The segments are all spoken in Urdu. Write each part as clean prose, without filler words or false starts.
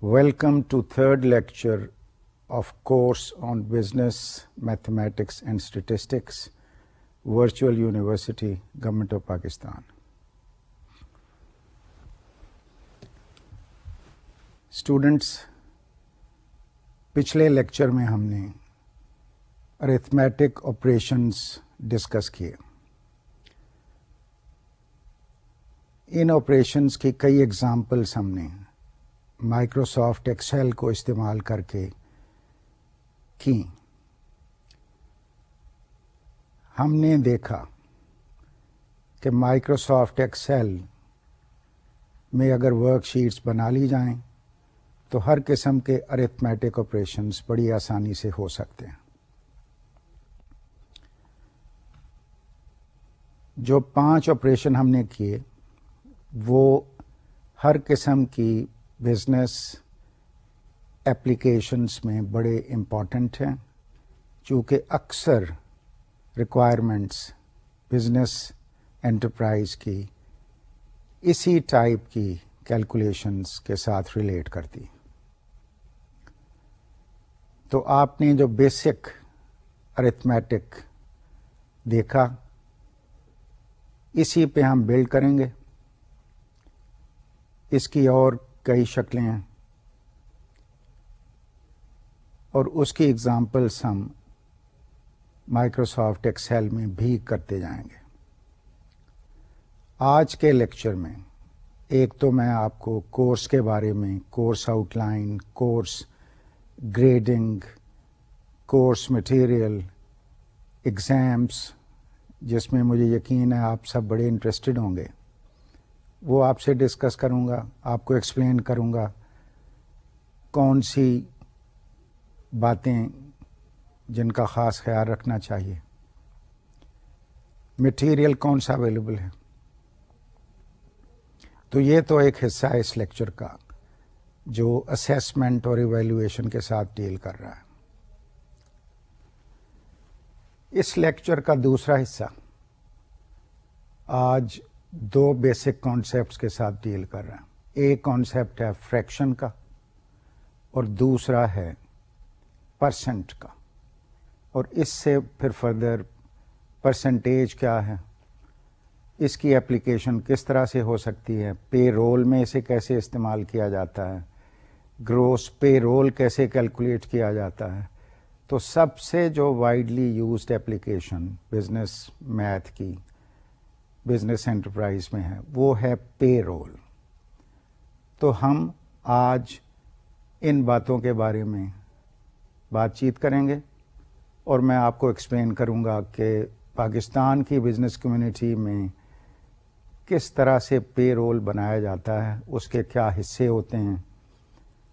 Welcome to third lecture of course on Business, Mathematics and Statistics, Virtual University, Government of Pakistan. Students, پچھلے لیکچر میں ہم نے arithmetic operations ڈسکس کیے. ان آپریشنس کی کئی ایگزامپلس ہم نے مائکروسافٹ ایکسل کو استعمال کر کے کی. ہم نے دیکھا کہ مائکروسافٹ ایکسل میں اگر ورک شیٹس بنا لی جائیں تو ہر قسم کے ارتھمیٹک آپریشنس بڑی آسانی سے ہو سکتے ہیں. جو 5 آپریشن ہم نے کیے وہ ہر قسم کی بزنس ایپلیکیشنس میں بڑے امپورٹنٹ ہیں، چونکہ اکثر ریکوائرمنٹس بزنس انٹرپرائز کی اسی ٹائپ کی کیلکولیشنس کے ساتھ ریلیٹ کرتی. تو آپ نے جو بیسک ارتھمیٹک دیکھا اسی پہ ہم بلڈ کریں گے. اس کی اور کئی شکلیں ہیں اور اس کی ایگزامپلس ہم مائکروسافٹ ایکسل میں بھی کرتے جائیں گے. آج کے لیکچر میں ایک تو میں آپ کو کورس کے بارے میں، course out line, course grading, course material, exams, جس میں مجھے یقین ہے آپ سب بڑے انٹرسٹڈ ہوں گے، وہ آپ سے ڈسکس کروں گا. آپ کو ایکسپلین کروں گا کون سی باتیں جن کا خاص خیال رکھنا چاہیے، مٹیریل کون سا اویلیبل ہے. تو یہ تو ایک حصہ ہے اس لیکچر کا جو اسیسمنٹ اور ایویلویشن کے ساتھ ڈیل کر رہا ہے. اس لیکچر کا دوسرا حصہ آج 2 بیسک کانسیپٹس کے ساتھ ڈیل کر رہا ہے. ایک کانسیپٹ ہے فریکشن کا اور دوسرا ہے پرسنٹ کا، اور اس سے پھر فردر پرسنٹیج کیا ہے، اس کی اپلیکیشن کس طرح سے ہو سکتی ہے، پے رول میں اسے کیسے استعمال کیا جاتا ہے، گروس پے رول کیسے کیلکولیٹ کیا جاتا ہے. تو سب سے جو widely used application business math کی بزنس انٹرپرائز میں ہے وہ ہے پے رول. تو ہم آج ان باتوں کے بارے میں بات چیت کریں گے اور میں آپ کو ایکسپلین کروں گا کہ پاکستان کی بزنس کمیونٹی میں کس طرح سے پے رول بنایا جاتا ہے، اس کے کیا حصے ہوتے ہیں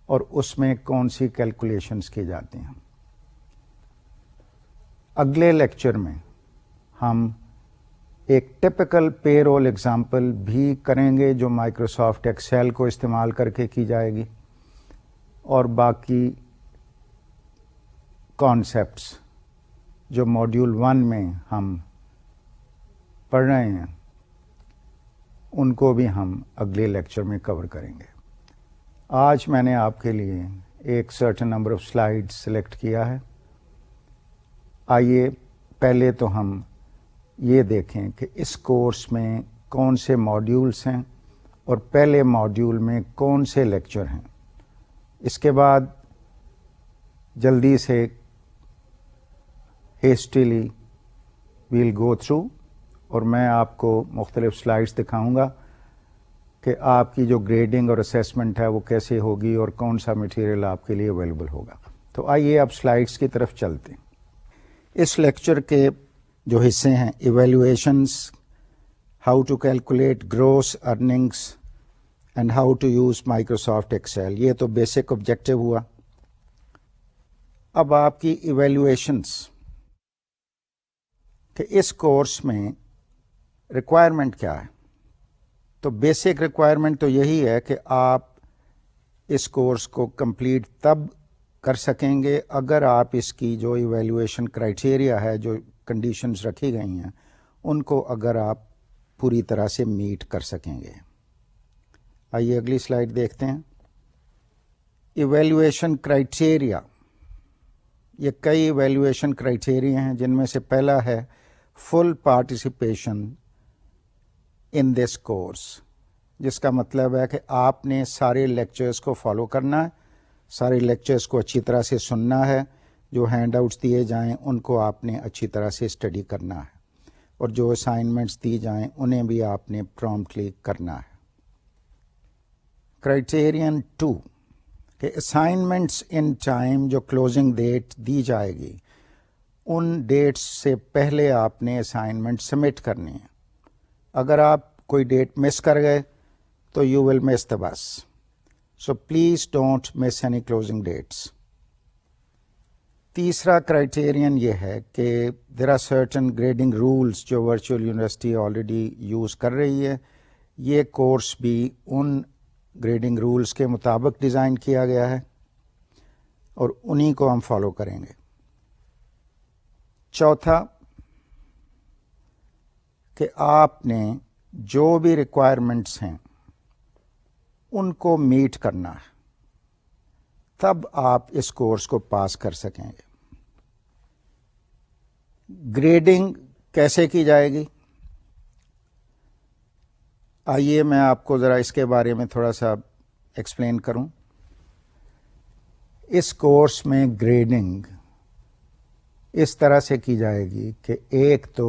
اور اس میں کون سی کیلکولیشنز کی جاتی ہیں. اگلے لیکچر میں ہم ایک ٹپیکل پے رول ایگزامپل بھی کریں گے جو مائکروسافٹ ایکسل کو استعمال کر کے کی جائے گی، اور باقی کانسیپٹس جو ماڈیول 1 میں ہم پڑھ رہے ہیں ان کو بھی ہم اگلے لیکچر میں کور کریں گے. آج میں نے آپ کے لیے ایک certain number of slide select کیا ہے. آئیے پہلے تو ہم یہ دیکھیں کہ اس کورس میں کون سے ماڈیولس ہیں اور پہلے ماڈیول میں کون سے لیکچر ہیں. اس کے بعد جلدی سے ہیسٹیلی ویل گو تھرو، اور میں آپ کو مختلف سلائیڈس دکھاؤں گا کہ آپ کی جو گریڈنگ اور اسیسمنٹ ہے وہ کیسے ہوگی اور کون سا مٹیریل آپ کے لیے اویلیبل ہوگا. تو آئیے اب سلائیڈس کی طرف چلتے ہیں. اس لیکچر کے جو حصے ہیں evaluations, how to calculate gross earnings and how to use Microsoft Excel, یہ تو بیسک آبجیکٹو ہوا. اب آپ کی ایویلویشنس کہ اس کورس میں ریکوائرمنٹ کیا ہے. تو بیسک ریکوائرمنٹ تو یہی ہے کہ آپ اس کورس کو کمپلیٹ تب کر سکیں گے اگر آپ اس کی جو ایویلویشن کرائٹیریا ہے، جو کنڈیشنز رکھی گئی ہیں، ان کو اگر آپ پوری طرح سے میٹ کر سکیں گے. آئیے اگلی سلائیڈ دیکھتے ہیں. ایویلویشن کرائٹیریا، یہ کئی ایویلویشن کرائٹیریا ہیں جن میں سے پہلا ہے فل پارٹیسپیشن ان دس کورس، جس کا مطلب ہے کہ آپ نے سارے لیکچرز کو فالو کرنا ہے، سارے لیکچرز کو اچھی طرح سے سننا ہے، جو ہینڈ آؤٹس دیے جائیں ان کو آپ نے اچھی طرح سے اسٹڈی کرنا ہے، اور جو اسائنمنٹس دی جائیں انہیں بھی آپ نے پرومپٹلی کرنا ہے۔ کرائٹیرین 2 کہ اسائنمنٹس ان ٹائم، جو کلوزنگ ڈیٹ دی جائے گی ان ڈیٹس سے پہلے آپ نے اسائنمنٹ سبمٹ کرنی ہے۔ اگر آپ کوئی ڈیٹ مس کر گئے تو you will miss the bus, so please don't miss any closing dates. تیسرا کرائٹیرین یہ ہے کہ there are certain grading rules جو ورچوئل یونیورسٹی آلریڈی یوز کر رہی ہے، یہ کورس بھی ان گریڈنگ رولس کے مطابق ڈیزائن کیا گیا ہے اور انہی کو ہم فالو کریں گے۔ چوتھا کہ آپ نے جو بھی ریکوائرمنٹس ہیں ان کو میٹ کرنا ہے، تب آپ اس کورس کو پاس کر سکیں گے۔ گریڈنگ کیسے کی جائے گی؟ آئیے میں آپ کو ذرا اس کے بارے میں تھوڑا سا ایکسپلین کروں۔ اس کورس میں گریڈنگ اس طرح سے کی جائے گی کہ ایک تو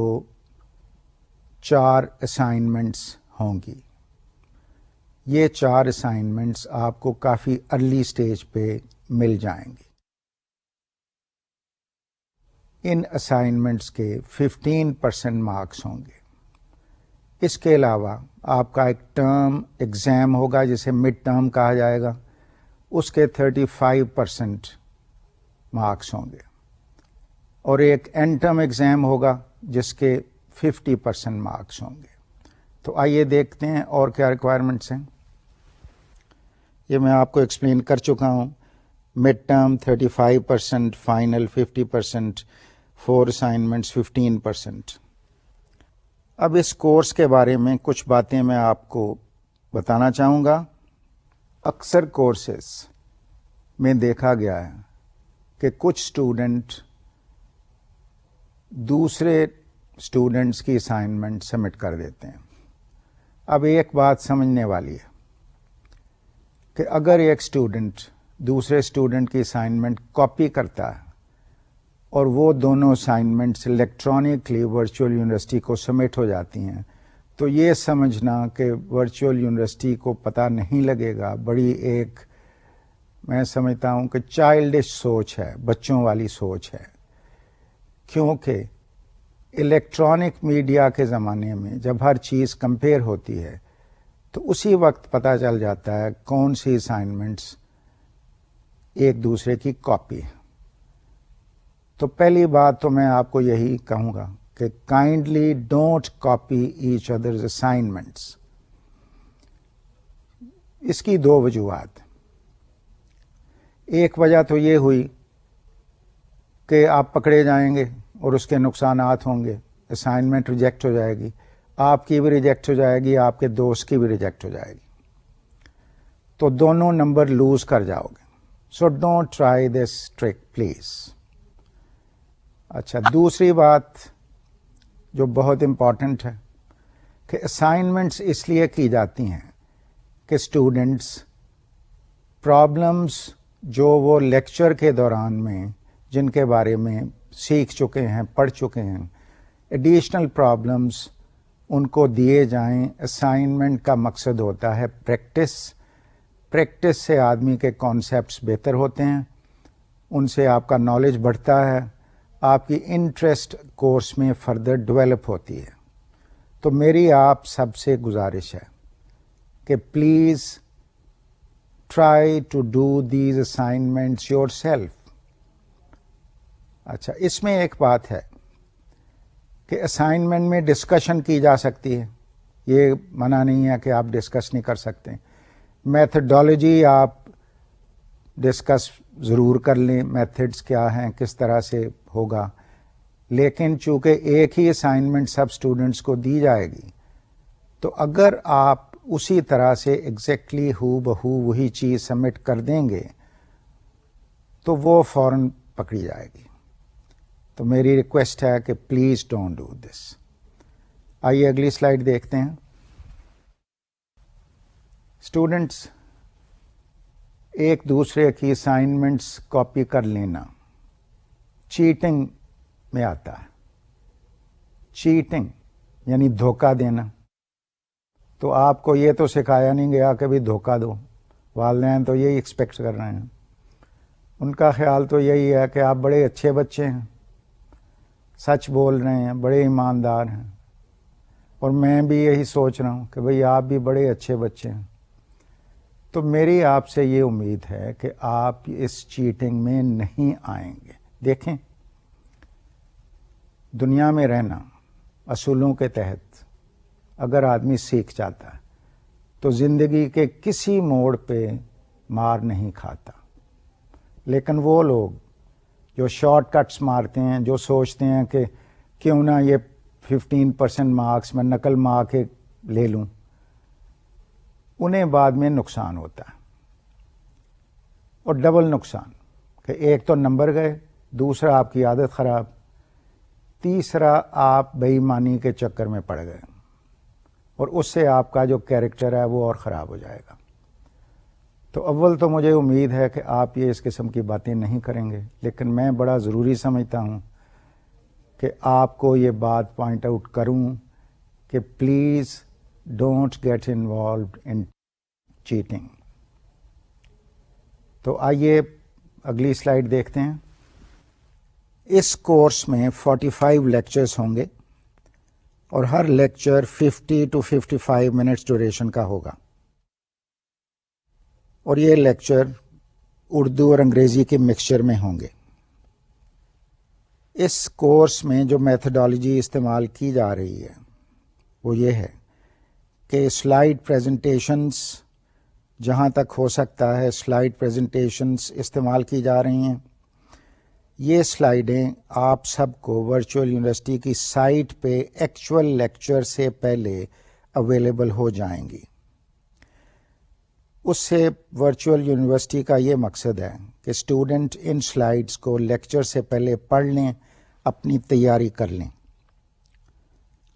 4 اسائنمنٹس ہوں گی۔ یہ 4 اسائنمنٹس آپ کو کافی ارلی سٹیج پہ مل جائیں گی۔ ان اسائنمنٹس کے 15% مارکس ہوں گے۔ اس کے علاوہ آپ کا ایک ٹرم ایگزام ہوگا جسے مڈ ٹرم کہا جائے گا، اس کے 35% مارکس ہوں گے، اور ایک اینڈ ٹرم ایگزام ہوگا جس کے 50% مارکس ہوں گے۔ تو آئیے دیکھتے ہیں اور کیا ریکوائرمنٹس ہیں۔ یہ میں آپ کو ایکسپلین کر چکا ہوں۔ Mid term 35%، final 50%، 4 assignments 15%۔ اب اس کورس کے بارے میں کچھ باتیں میں آپ کو بتانا چاہوں گا۔ اکثر کورسز میں دیکھا گیا ہے کہ کچھ اسٹوڈنٹ دوسرے اسٹوڈنٹس کی اسائنمنٹ سبمٹ کر دیتے ہیں۔ اب ایک بات سمجھنے والی ہے کہ اگر ایک اسٹوڈنٹ دوسرے اسٹوڈنٹ کی اسائنمنٹ کاپی کرتا ہے اور وہ دونوں اسائنمنٹس الیکٹرانکلی ورچوئل یونیورسٹی کو سبمٹ ہو جاتی ہیں، تو یہ سمجھنا کہ ورچوئل یونیورسٹی کو پتہ نہیں لگے گا، بڑی ایک میں سمجھتا ہوں کہ چائلڈش سوچ ہے، بچوں والی سوچ ہے۔ کیونکہ الیکٹرانک میڈیا کے زمانے میں جب ہر چیز کمپیئر ہوتی ہے تو اسی وقت پتہ چل جاتا ہے کون سی اسائنمنٹس ایک دوسرے کی کاپی ہے۔ تو پہلی بات تو میں آپ کو یہی کہوں گا کہ kindly don't copy each others assignments. اس کی 2 وجوہات۔ ایک وجہ تو یہ ہوئی کہ آپ پکڑے جائیں گے اور اس کے نقصانات ہوں گے، اسائنمنٹ ریجیکٹ ہو جائے گی، آپ کی بھی ریجیکٹ ہو جائے گی، آپ کے دوست کی بھی ریجیکٹ ہو جائے گی، تو دونوں نمبر لوز کر جاؤ گے۔ So don't try this trick please. اچھا، دوسری بات جو بہت امپورٹنٹ ہے کہ اسائنمنٹس اس لیے کی جاتی ہیں کہ اسٹوڈنٹس پرابلمس جو وہ لیکچر کے دوران میں جن کے بارے میں سیکھ چکے ہیں، پڑھ چکے ہیں، ایڈیشنل پرابلمس ان کو دیے جائیں۔ اسائنمنٹ کا مقصد ہوتا ہے پریکٹس سے آدمی کے کانسیپٹس بہتر ہوتے ہیں، ان سے آپ کا نالج بڑھتا ہے، آپ کی انٹرسٹ کورس میں فردر ڈیولپ ہوتی ہے۔ تو میری آپ سب سے گزارش ہے کہ please try to do these assignments yourself. اچھا، اس میں ایک بات ہے کہ اسائنمنٹ میں ڈسکشن کی جا سکتی ہے، یہ منع نہیں ہے کہ آپ ڈسکس نہیں کر سکتے۔ میتھڈالوجی آپ ڈسکس ضرور کر لیں، میتھڈس کیا ہیں، کس طرح سے ہوگا، لیکن چونکہ ایک ہی اسائنمنٹ سب اسٹوڈنٹس کو دی جائے گی، تو اگر آپ اسی طرح سے ایگزیکٹلی ہو بہو وہی چیز سبمٹ کر دیں گے تو وہ فوراً پکڑی جائے گی. تو میری ریکویسٹ ہے کہ پلیز ڈونٹ ڈو دس. آئیے اگلی سلائڈ دیکھتے ہیں. اسٹوڈنٹس، ایک دوسرے کی اسائنمنٹس کاپی کر لینا چیٹنگ میں آتا ہے. چیٹنگ یعنی دھوکہ دینا. تو آپ کو یہ تو سکھایا نہیں گیا کہ بھی دھوکہ دو. والدین تو یہی ایکسپیکٹ کر رہے ہیں. ان کا خیال تو یہی ہے کہ آپ بڑے اچھے بچے ہیں، سچ بول رہے ہیں، بڑے ایماندار ہیں. اور میں بھی یہی سوچ رہا ہوں کہ بھئی آپ بھی بڑے اچھے بچے ہیں. تو میری آپ سے یہ امید ہے کہ آپ اس چیٹنگ میں نہیں آئیں گے. دیکھیں، دنیا میں رہنا اصولوں کے تحت اگر آدمی سیکھ جاتا ہے تو زندگی کے کسی موڑ پہ مار نہیں کھاتا. لیکن وہ لوگ جو شارٹ کٹس مارتے ہیں، جو سوچتے ہیں کہ کیوں نہ یہ 15% مارکس میں نقل مار کے لے لوں، انہیں بعد میں نقصان ہوتا ہے. اور ڈبل نقصان کہ ایک تو نمبر گئے، دوسرا آپ کی عادت خراب، تیسرا آپ بے ایمانی کے چکر میں پڑ گئے اور اس سے آپ کا جو کیریکٹر ہے وہ اور خراب ہو جائے گا. تو اول تو مجھے امید ہے کہ آپ یہ اس قسم کی باتیں نہیں کریں گے، لیکن میں بڑا ضروری سمجھتا ہوں کہ آپ کو یہ بات پوائنٹ آؤٹ کروں کہ please don't get involved in cheating. تو آئیے اگلی سلائیڈ دیکھتے ہیں. اس کورس میں 45 لیکچرز ہوں گے اور ہر لیکچر 50 to 55 منٹس ڈیوریشن کا ہوگا. اور یہ لیکچر اردو اور انگریزی کے مکسچر میں ہوں گے. اس کورس میں جو میتھڈالوجی استعمال کی جا رہی ہے وہ یہ ہے کہ سلائیڈ پریزنٹیشنز جہاں تک ہو سکتا ہے سلائیڈ پریزنٹیشنز استعمال کی جا رہی ہیں. یہ سلائیڈیں آپ سب کو ورچوئل یونیورسٹی کی سائٹ پہ ایکچوئل لیکچر سے پہلے اویلیبل ہو جائیں گی. اس سے ورچوئل یونیورسٹی کا یہ مقصد ہے کہ اسٹوڈنٹ ان سلائیڈز کو لیکچر سے پہلے پڑھ لیں، اپنی تیاری کر لیں.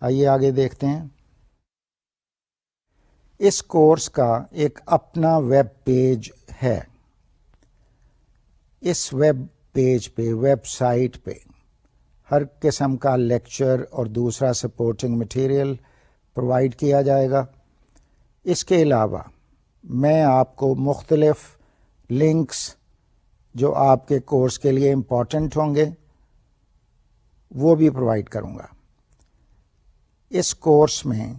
آئیے آگے دیکھتے ہیں. اس کورس کا ایک اپنا ویب پیج ہے. اس ویب پیج پہ، ویب سائٹ پہ ہر قسم کا لیکچر اور دوسرا سپورٹنگ مٹیریل پرووائڈ کیا جائے گا. اس کے علاوہ میں آپ کو مختلف لنکس جو آپ کے کورس کے لیے امپورٹنٹ ہوں گے وہ بھی پرووائڈ کروں گا. اس کورس میں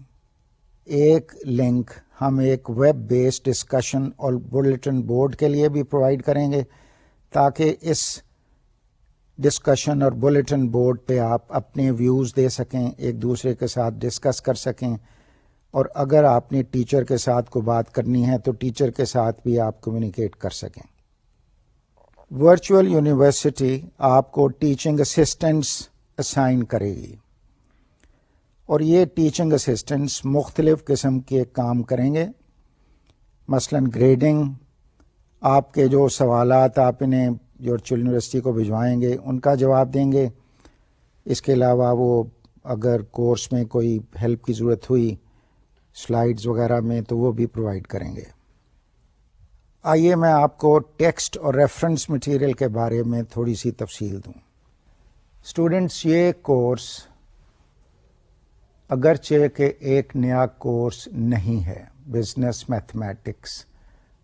ایک لنک ہم ایک ویب بیسڈ ڈسکشن اور بلیٹن بورڈ کے لیے بھی پرووائڈ کریں گے تاکہ اس ڈسکشن اور بلیٹن بورڈ پہ آپ اپنے ویوز دے سکیں، ایک دوسرے کے ساتھ ڈسکس کر سکیں. اور اگر آپ نے ٹیچر کے ساتھ کو بات کرنی ہے تو ٹیچر کے ساتھ بھی آپ کمیونیکیٹ کر سکیں. ورچوئل یونیورسٹی آپ کو ٹیچنگ اسسٹنٹس اسائن کرے گی اور یہ ٹیچنگ اسسٹنٹس مختلف قسم کے کام کریں گے. مثلا گریڈنگ، آپ کے جو سوالات آپ انہیں ورچوئل یونیورسٹی کو بھجوائیں گے ان کا جواب دیں گے. اس کے علاوہ وہ اگر کورس میں کوئی ہیلپ کی ضرورت ہوئی سلائیڈز وغیرہ میں تو وہ بھی پرووائڈ کریں گے. آئیے میں آپ کو ٹیکسٹ اور ریفرنس مٹیریل کے بارے میں تھوڑی سی تفصیل دوں. اسٹوڈنٹس، یہ کورس اگرچہ کہ ایک نیا کورس نہیں ہے، بزنس میتھمیٹکس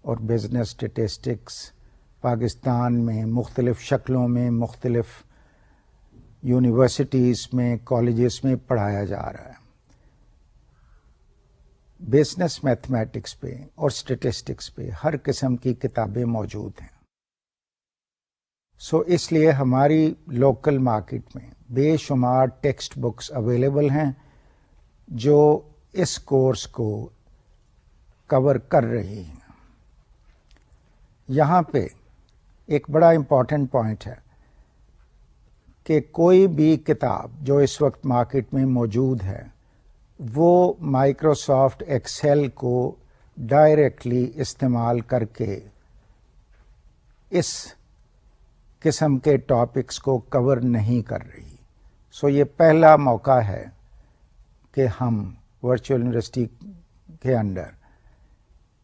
اور بزنس اسٹیٹسٹکس پاکستان میں مختلف شکلوں میں مختلف یونیورسٹیز میں کالجز میں پڑھایا جا رہا ہے. بزنس میتھمیٹکس پہ اور اسٹیٹسٹکس پہ ہر قسم کی کتابیں موجود ہیں. اس لیے ہماری لوکل مارکیٹ میں بے شمار ٹیکسٹ بکس اویلیبل ہیں جو اس کورس کو کور کر رہی ہیں. یہاں پہ ایک بڑا امپورٹنٹ پوائنٹ ہے کہ کوئی بھی کتاب جو اس وقت مارکیٹ میں موجود ہے وہ مائکروسافٹ ایکسل کو ڈائریکٹلی استعمال کر کے اس قسم کے ٹاپکس کو کور نہیں کر رہی. سو یہ پہلا موقع ہے کہ ہم ورچوئل یونیورسٹی کے انڈر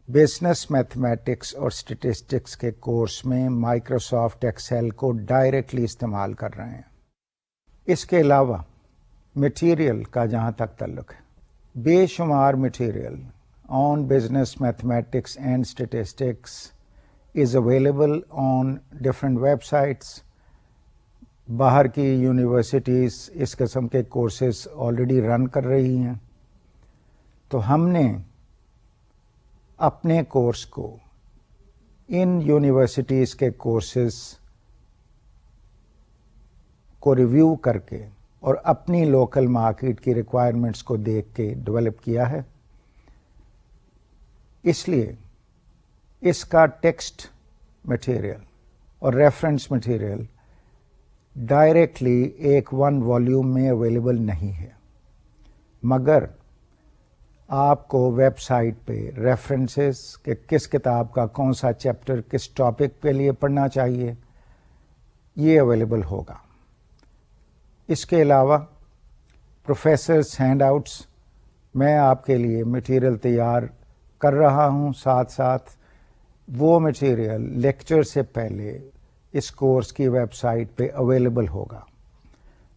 بزنس میتھمیٹکس اور اسٹیٹسٹکس کے کورس میں مائکروسافٹ ایکسل کو ڈائریکٹلی استعمال کر رہے ہیں. اس کے علاوہ مٹیریل کا جہاں تک تعلق ہے، بے شمار material on business mathematics and statistics is available on different web sites. باہر کی یونیورسٹیز اس قسم کے کورسز آلریڈی رن کر رہی ہیں. تو ہم نے اپنے کورس کو ان یونیورسٹیز کے کورسز کو ریویو کر کے اور اپنی لوکل مارکیٹ کی ریکوائرمنٹس کو دیکھ کے ڈیولپ کیا ہے. اس لیے اس کا ٹیکسٹ مٹیریل اور ریفرنس مٹیریل ڈائریکٹلی ایک 1 والیوم میں اویلیبل نہیں ہے، مگر آپ کو ویب سائٹ پہ ریفرنسز کہ کس کتاب کا کون سا چیپٹر کس ٹاپک کے لیے پڑھنا چاہیے یہ اویلیبل ہوگا. اس کے علاوہ پروفیسرز ہینڈ آؤٹس میں آپ کے لیے مٹیریل تیار کر رہا ہوں. ساتھ ساتھ وہ مٹیریل لیکچر سے پہلے اس کورس کی ویب سائٹ پہ اویلیبل ہوگا.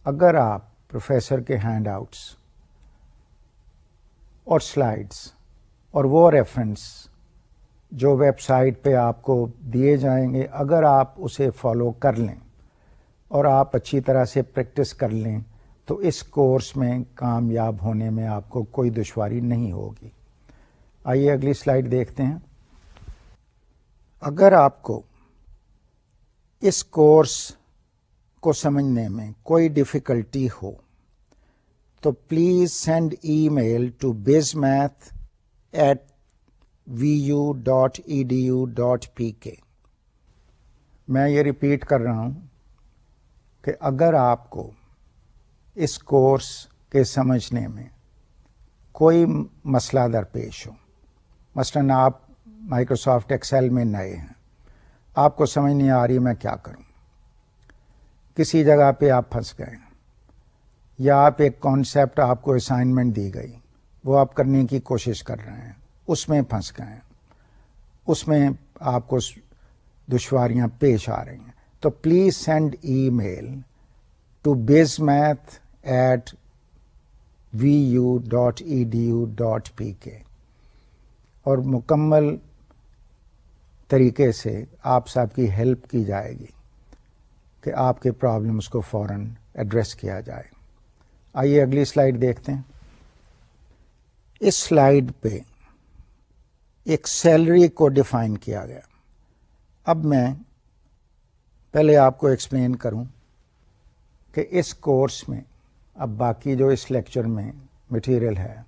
اگر آپ پروفیسر کے ہینڈ آؤٹس اور سلائیڈس اور وہ ریفرنس جو ویب سائٹ پہ آپ کو دیے جائیں گے، اگر آپ اسے فالو کر لیں اور آپ اچھی طرح سے پریکٹس کر لیں تو اس کورس میں کامیاب ہونے میں آپ کو کوئی دشواری نہیں ہوگی. آئیے اگلی سلائیڈ دیکھتے ہیں. اگر آپ کو اس کورس کو سمجھنے میں کوئی ڈیفیکلٹی ہو تو please send email to bizmath@vu.edu.pk. میں یہ ریپیٹ کر رہا ہوں کہ اگر آپ کو اس کورس کے سمجھنے میں کوئی مسئلہ درپیش ہو، مثلاً آپ مائکروسافٹ ایکسل میں نئے ہیں، آپ کو سمجھ نہیں آ رہی میں کیا کروں، کسی جگہ پہ آپ پھنس گئے ہیں، یا آپ ایک کانسیپٹ آپ کو اسائنمنٹ دی گئی وہ آپ کرنے کی کوشش کر رہے ہیں، اس میں پھنس گئے ہیں، اس میں آپ کو دشواریاں پیش آ رہی ہیں، تو please send email to bizmath@vu.edu.pk اور مکمل طریقے سے آپ صاحب کی ہیلپ کی جائے گی کہ آپ کے پرابلمس کو فوراً ایڈریس کیا جائے. آئیے اگلی سلائیڈ دیکھتے ہیں. اس سلائیڈ پہ ایک سیلری کو ڈیفائن کیا گیا. اب میں پہلے آپ کو ایکسپلین کروں کہ اس کورس میں اب باقی جو اس لیکچر میں مٹیریل ہے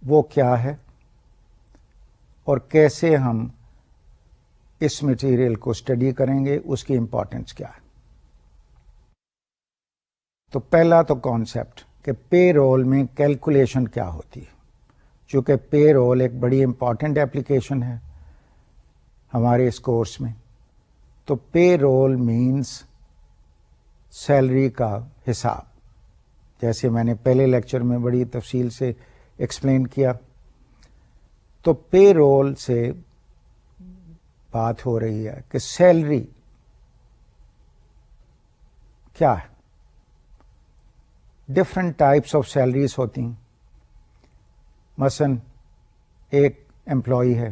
وہ کیا ہے اور کیسے ہم اس مٹیریل کو اسٹڈی کریں گے، اس کی امپورٹنس کیا ہے. تو پہلا تو کانسیپٹ کہ پے رول میں کیلکولیشن کیا ہوتی ہے. چونکہ پے رول ایک بڑی امپورٹنٹ ایپلیکیشن ہے ہمارے اس کورس میں، تو پے رول مینس سیلری کا حساب، جیسے میں نے پہلے لیکچر میں بڑی تفصیل سے ایکسپلین کیا. تو پے رول سے بات ہو رہی ہے کہ سیلری کیا ہے. ڈفرینٹ ٹائپس آف سیلریز ہوتی ہیں. مثلاً ایک امپلائی ہے،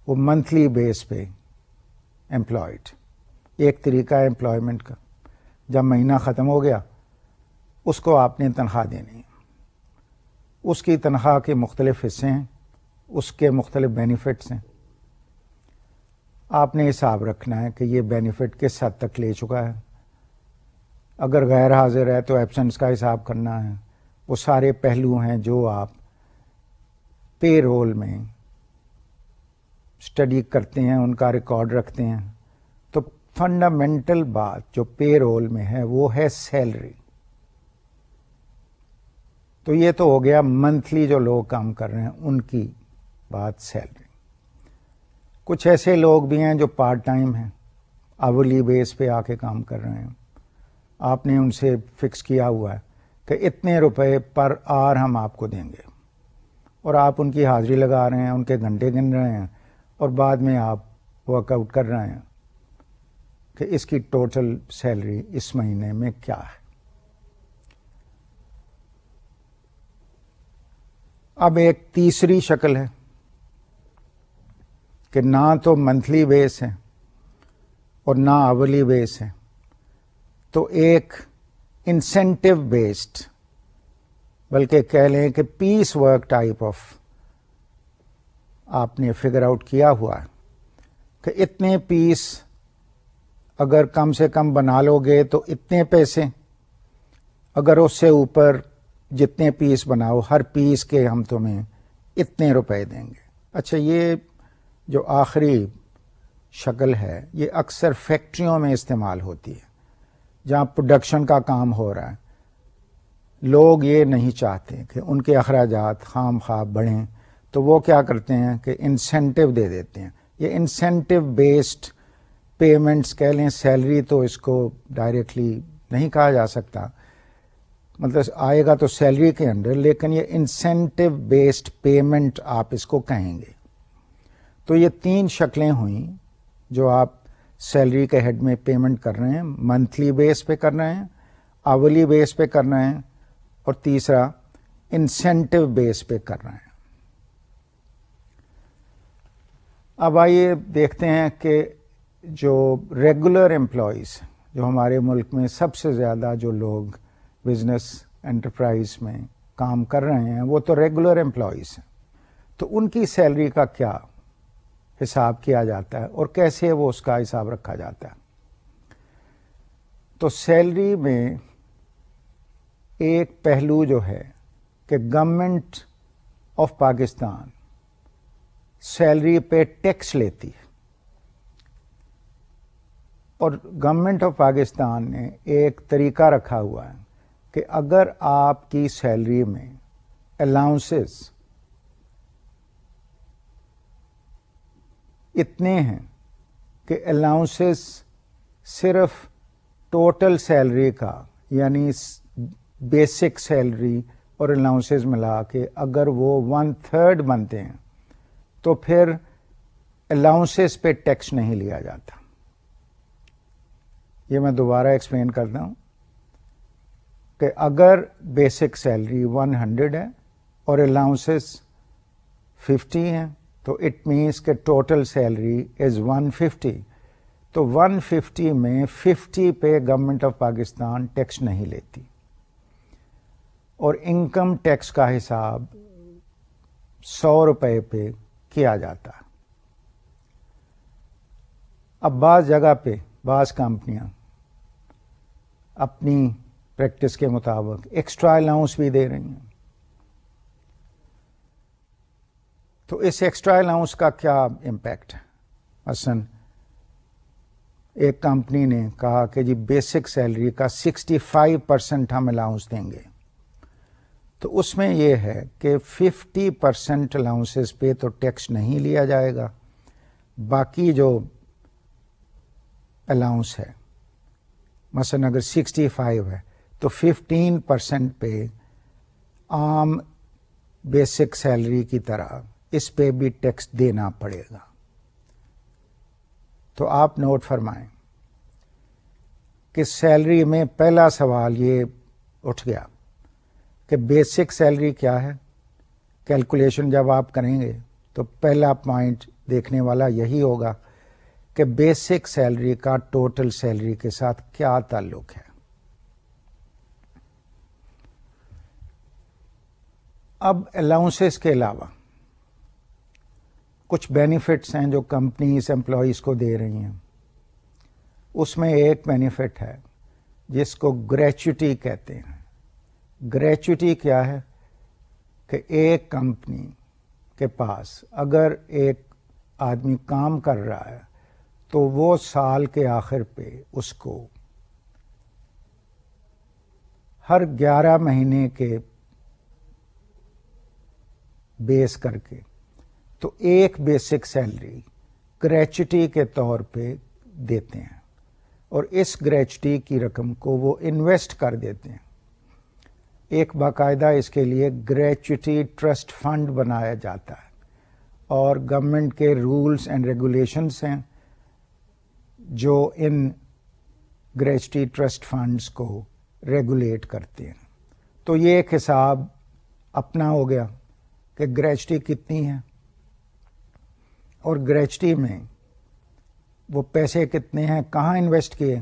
وہ منتھلی بیس پہ امپلائڈ، ایک طریقہ ہے امپلائمنٹ کا. جب مہینہ ختم ہو گیا اس کو آپ نے تنخواہ دینی ہے. اس کی تنخواہ کے مختلف حصے ہیں، اس کے مختلف بینیفٹس ہیں. آپ نے حساب رکھنا ہے کہ یہ بینیفٹ کس حد تک لے چکا ہے. اگر غیر حاضر ہے تو ایبسنس کا حساب کرنا ہے. وہ سارے پہلو ہیں جو آپ پے رول میں اسٹڈی کرتے ہیں، ان کا ریکارڈ رکھتے ہیں. تو فنڈامنٹل بات جو پے رول میں ہے وہ ہے سیلری. تو یہ تو ہو گیا منتھلی جو لوگ کام کر رہے ہیں ان کی بات، سیلری. کچھ ایسے لوگ بھی ہیں جو پارٹ ٹائم ہیں، آورلی بیس پہ آ کے کام کر رہے ہیں. آپ نے ان سے فکس کیا ہوا ہے کہ اتنے روپے پر آور ہم آپ کو دیں گے، اور آپ ان کی حاضری لگا رہے ہیں، ان کے گھنٹے گن رہے ہیں، اور بعد میں آپ ورک آؤٹ کر رہے ہیں کہ اس کی ٹوٹل سیلری اس مہینے میں کیا ہے. اب ایک تیسری شکل ہے کہ نہ تو منتھلی بیس ہے اور نہ آورلی بیس ہے، تو ایک انسینٹو بیسڈ، بلکہ کہہ لیں کہ پیس ورک ٹائپ آف آپ نے فگر آؤٹ کیا ہوا ہے کہ اتنے پیس اگر کم سے کم بنا لو گے تو اتنے پیسے، اگر اس سے اوپر جتنے پیس بناؤ ہر پیس کے ہم تمہیں اتنے روپے دیں گے. اچھا، یہ جو آخری شکل ہے یہ اکثر فیکٹریوں میں استعمال ہوتی ہے جہاں پروڈکشن کا کام ہو رہا ہے. لوگ یہ نہیں چاہتے کہ ان کے اخراجات خام خواہ بڑھیں، تو وہ کیا کرتے ہیں کہ انسینٹو دے دیتے ہیں. یہ انسینٹو بیسڈ پیمنٹس کہہ لیں، سیلری تو اس کو ڈائریکٹلی نہیں کہا جا سکتا، مطلب آئے گا تو سیلری کے انڈر، لیکن یہ انسینٹو بیسڈ پیمنٹ آپ اس کو کہیں گے. تو یہ 3 شکلیں ہوئیں جو آپ سیلری کے ہیڈ میں پیمنٹ کر رہے ہیں. منتھلی بیس پہ کر رہے ہیں، آورلی بیس پہ کر رہے ہیں، اور تیسرا انسینٹو بیس پہ کر رہے ہیں. اب آئیے دیکھتے ہیں کہ جو ریگولر امپلائیز، جو ہمارے ملک میں سب سے زیادہ جو لوگ بزنس انٹرپرائز میں کام کر رہے ہیں وہ تو ریگولر امپلائیز ہیں. تو ان کی سیلری کا کیا حساب کیا جاتا ہے اور کیسے وہ اس کا حساب رکھا جاتا ہے؟ تو سیلری میں ایک پہلو جو ہے کہ گورنمنٹ آف پاکستان سیلری پہ ٹیکس لیتی ہے، اور گورنمنٹ آف پاکستان نے ایک طریقہ رکھا ہوا ہے کہ اگر آپ کی سیلری میں الاؤنسز اتنے ہیں کہ الاؤنسز صرف ٹوٹل سیلری کا، یعنی بیسک سیلری اور الاؤنسز ملا کے اگر وہ 1/3 بنتے ہیں تو پھر الاؤنسز پہ ٹیکس نہیں لیا جاتا. یہ میں دوبارہ ایکسپلین کرتا ہوں کہ اگر بیسک سیلری 100 ہے اور الاؤنسز 50 ہیں تو اٹ مینس کہ ٹوٹل سیلری از 150. تو 150 میں 50 پہ گورنمنٹ آف پاکستان ٹیکس نہیں لیتی، اور انکم ٹیکس کا حساب 100 روپے پہ کیا جاتا ہے. اب بعض جگہ پہ بعض کمپنیاں اپنی پریکٹس کے مطابق ایکسٹرا الاؤنس بھی دے رہی ہیں. تو اس ایکسٹرا الاؤنس کا کیا امپیکٹ ہے؟ مثلاً ایک کمپنی نے کہا کہ جی بیسک سیلری کا 65% ہم الاؤنس دیں گے. تو اس میں یہ ہے کہ 50% الاؤنسز پہ تو ٹیکس نہیں لیا جائے گا، باقی جو الاؤنس ہے مثلاً اگر 65 ہے تو 15% پہ عام بیسک سیلری کی طرح اس پہ بھی ٹیکس دینا پڑے گا. تو آپ نوٹ فرمائیں کہ سیلری میں پہلا سوال یہ اٹھ گیا کہ بیسک سیلری کیا ہے. کیلکولیشن جب آپ کریں گے تو پہلا پوائنٹ دیکھنے والا یہی ہوگا کہ بیسک سیلری کا ٹوٹل سیلری کے ساتھ کیا تعلق ہے. اب الاؤنسز کے علاوہ کچھ بینیفٹس ہیں جو کمپنیز امپلائیز کو دے رہی ہیں. اس میں ایک بینیفٹ ہے جس کو گریچوٹی کہتے ہیں. گریچوٹی کیا ہے کہ ایک کمپنی کے پاس اگر ایک آدمی کام کر رہا ہے تو وہ سال کے آخر پہ اس کو ہر 11 مہینے کے بیس کر کے تو ایک بیسک سیلری گریچوٹی کے طور پہ دیتے ہیں. اور اس گریچوٹی کی رقم کو وہ انویسٹ کر دیتے ہیں. ایک باقاعدہ اس کے لیے گریچوٹی ٹرسٹ فنڈ بنایا جاتا ہے اور گورنمنٹ کے رولز اینڈ ریگولیشنس ہیں جو ان گریچوٹی ٹرسٹ فنڈز کو ریگولیٹ کرتے ہیں. تو یہ ایک حساب اپنا ہو گیا کہ گریچوٹی کتنی ہے اور گریچوٹی میں وہ پیسے کتنے ہیں, کہاں انویسٹ کیے,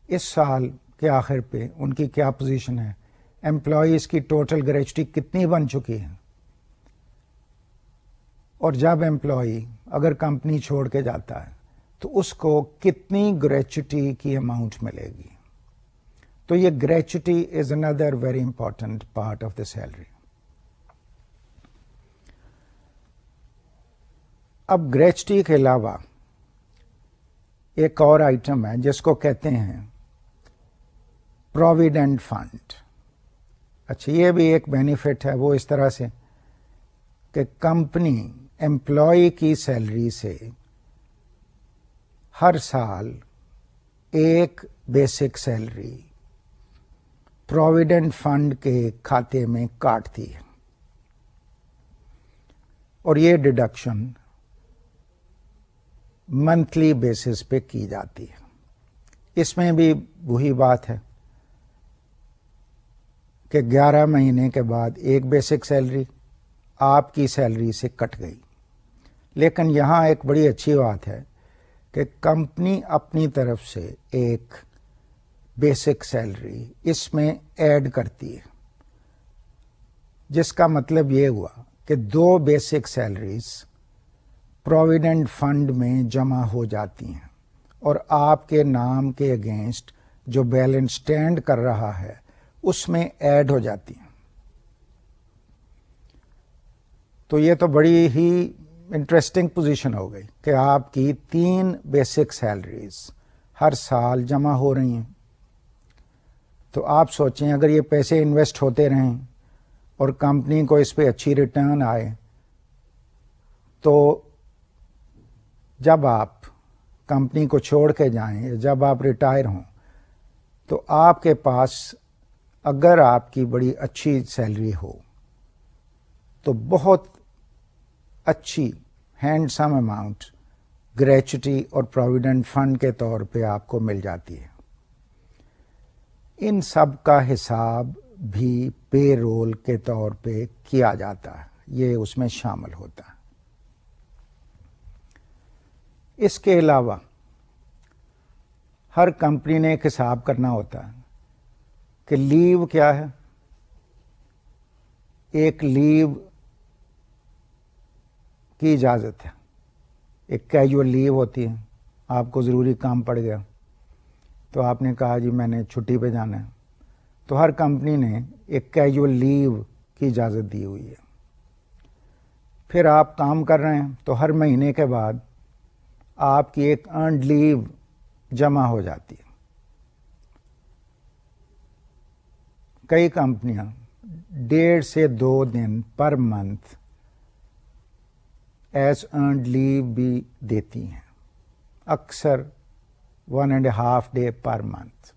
اس سال کے آخر پہ ان کی کیا پوزیشن ہے, امپلائیز کی ٹوٹل گریچوٹی کتنی بن چکی ہے, اور جب امپلائی اگر کمپنی چھوڑ کے جاتا ہے تو اس کو کتنی گریچوٹی کی اماؤنٹ ملے گی. تو یہ gratuity is another very important part of the salary. اب گریچوٹی کے علاوہ ایک اور آئٹم ہے جس کو کہتے ہیں پروویڈنٹ فنڈ. اچھا, یہ بھی ایک بینیفٹ ہے وہ اس طرح سے کہ کمپنی امپلائی کی سیلری سے ہر سال ایک بیسک سیلری پروویڈنٹ فنڈ کے کھاتے میں کاٹتی ہے اور یہ ڈیڈکشن منتھلی بیسس پہ کی جاتی ہے. اس میں بھی وہی بات ہے کہ 11 مہینے کے بعد ایک بیسک سیلری آپ کی سیلری سے کٹ گئی. لیکن یہاں ایک بڑی اچھی بات ہے کہ کمپنی اپنی طرف سے ایک بیسک سیلری اس میں ایڈ کرتی ہے, جس کا مطلب یہ ہوا کہ 2 بیسک سیلریز پروویڈنٹ فنڈ میں جمع ہو جاتی ہیں اور آپ کے نام کے اگینسٹ جو بیلنس اسٹینڈ کر رہا ہے اس میں ایڈ ہو جاتی ہیں. تو یہ تو بڑی ہی انٹرسٹنگ پوزیشن ہو گئی کہ آپ کی 3 بیسک سیلریز ہر سال جمع ہو رہی ہیں. تو آپ سوچیں اگر یہ پیسے انویسٹ ہوتے رہیں اور کمپنی کو اس پہ اچھی ریٹرن آئے تو جب آپ کمپنی کو چھوڑ کے جائیں, جب آپ ریٹائر ہوں, تو آپ کے پاس اگر آپ کی بڑی اچھی سیلری ہو تو بہت اچھی ہینڈ سم اماؤنٹ گریچوٹی اور پروویڈنٹ فنڈ کے طور پہ آپ کو مل جاتی ہے. ان سب کا حساب بھی پے رول کے طور پہ کیا جاتا ہے, یہ اس میں شامل ہوتا ہے. اس کے علاوہ ہر کمپنی نے ایک حساب کرنا ہوتا ہے کہ لیو کیا ہے. ایک لیو کی اجازت ہے, ایک کیجول لیو ہوتی ہے, آپ کو ضروری کام پڑ گیا تو آپ نے کہا جی میں نے چھٹی پہ جانا ہے, تو ہر کمپنی نے ایک کیجول لیو کی اجازت دی ہوئی ہے. پھر آپ کام کر رہے ہیں تو ہر مہینے کے بعد آپ کی ایک ارنڈ لیو جمع ہو جاتی ہے. کئی کمپنیاں 1.5 سے 2 دن پر منتھ ایز ارنڈ لیو بھی دیتی ہیں, اکثر 1.5 ڈے پر منتھ.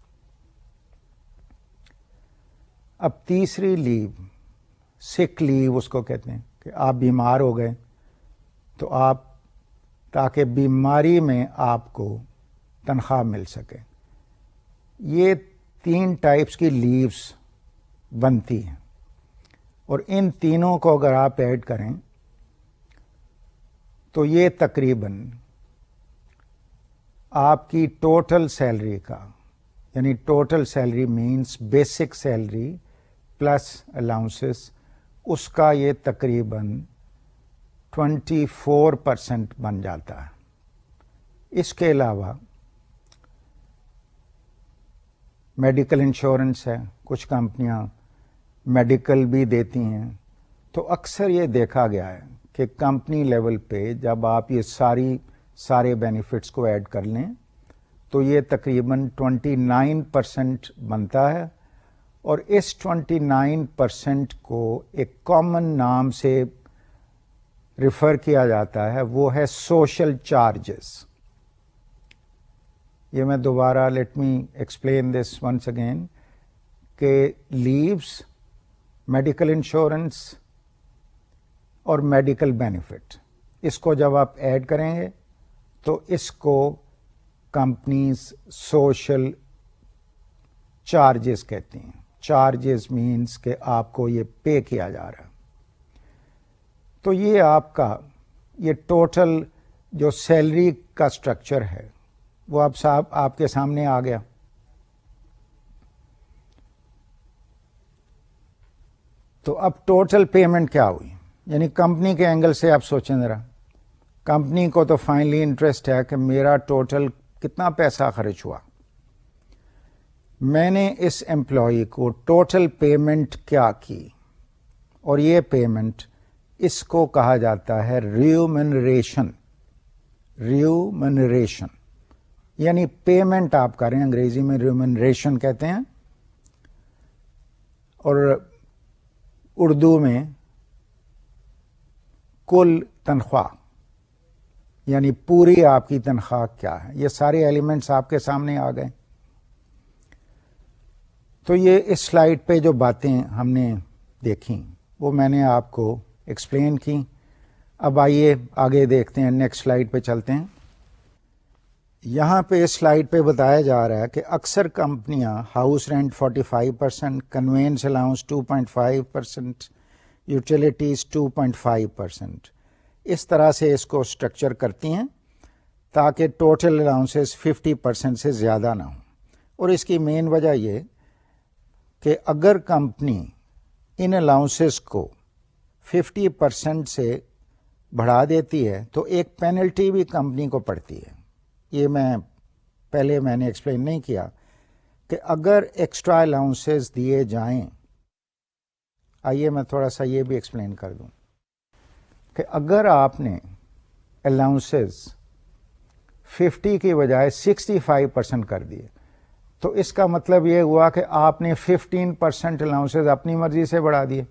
اب تیسری لیو سک لیو اس کو کہتے ہیں کہ آپ بیمار ہو گئے تو آپ تاکہ بیماری میں آپ کو تنخواہ مل سکے. یہ 3 ٹائپس کی لیوز بنتی ہیں اور ان تینوں کو اگر آپ ایڈ کریں تو یہ تقریباً آپ کی ٹوٹل سیلری کا, یعنی total salary minus basic salary plus allowances, اس کا یہ تقریباً 24% بن جاتا ہے. اس کے علاوہ میڈیکل انشورنس ہے, کچھ کمپنیاں میڈیکل بھی دیتی ہیں. تو اکثر یہ دیکھا گیا ہے کہ کمپنی لیول پہ جب آپ یہ سارے بینیفٹس کو ایڈ کر لیں تو یہ تقریباً 29% بنتا ہے, اور اس 29% کو ایک کامن نام سے ریفر کیا جاتا ہے, وہ ہے سوشل چارجز. یہ میں دوبارہ let me explain this once again کہ لیوز، میڈیکل انشورنس اور میڈیکل بینیفٹ، اس کو جب آپ ایڈ کریں گے تو اس کو کمپنیز سوشل چارجز کہتی ہیں. چارجز مینس کہ آپ کو یہ پے کیا جا رہا ہے. تو یہ آپ کا یہ ٹوٹل جو سیلری کا اسٹرکچر ہے وہ اب صاحب آپ کے سامنے آ گیا. تو اب ٹوٹل پیمنٹ کیا ہوئی، یعنی کمپنی کے اینگل سے آپ سوچیں ذرا. کمپنی کو تو فائنلی انٹرسٹ ہے کہ میرا ٹوٹل کتنا پیسہ خرچ ہوا، میں نے اس امپلائی کو ٹوٹل پیمنٹ کیا کی، اور یہ پیمنٹ اس کو کہا جاتا ہے ریومنریشن. ریومنریشن یعنی پیمنٹ آپ کریں، انگریزی میں ریومنریشن کہتے ہیں، اور اردو میں کل تنخواہ، یعنی پوری آپ کی تنخواہ کیا ہے. یہ سارے ایلیمنٹس آپ کے سامنے آ گئے. تو یہ اس سلائیڈ پہ جو باتیں ہم نے دیکھی وہ میں نے آپ کو ایکسپلین کی. اب آئیے آگے دیکھتے ہیں، نیکسٹ سلائیڈ پہ چلتے ہیں. یہاں پہ اس سلائیڈ پہ بتایا جا رہا ہے کہ اکثر کمپنیاں house rent 45%، conveyance allowance 2.5%، utilities 2.5%، اس طرح سے اس کو اسٹرکچر کرتی ہیں تاکہ ٹوٹل الاؤنسز 50% سے زیادہ نہ ہوں. اور اس کی مین وجہ یہ کہ اگر کمپنی ان الاؤنسز کو 50% سے بڑھا دیتی ہے تو ایک پینلٹی بھی کمپنی کو پڑتی ہے. یہ میں نے ایکسپلین نہیں کیا کہ اگر ایکسٹرا الاؤنسز دیے جائیں، آئیے میں تھوڑا سا یہ بھی ایکسپلین کر دوں کہ اگر آپ نے الاؤنسز 50 کی بجائے 65% کر دیے تو اس کا مطلب یہ ہوا کہ آپ نے 15% الاؤنسز اپنی مرضی سے بڑھا دیے.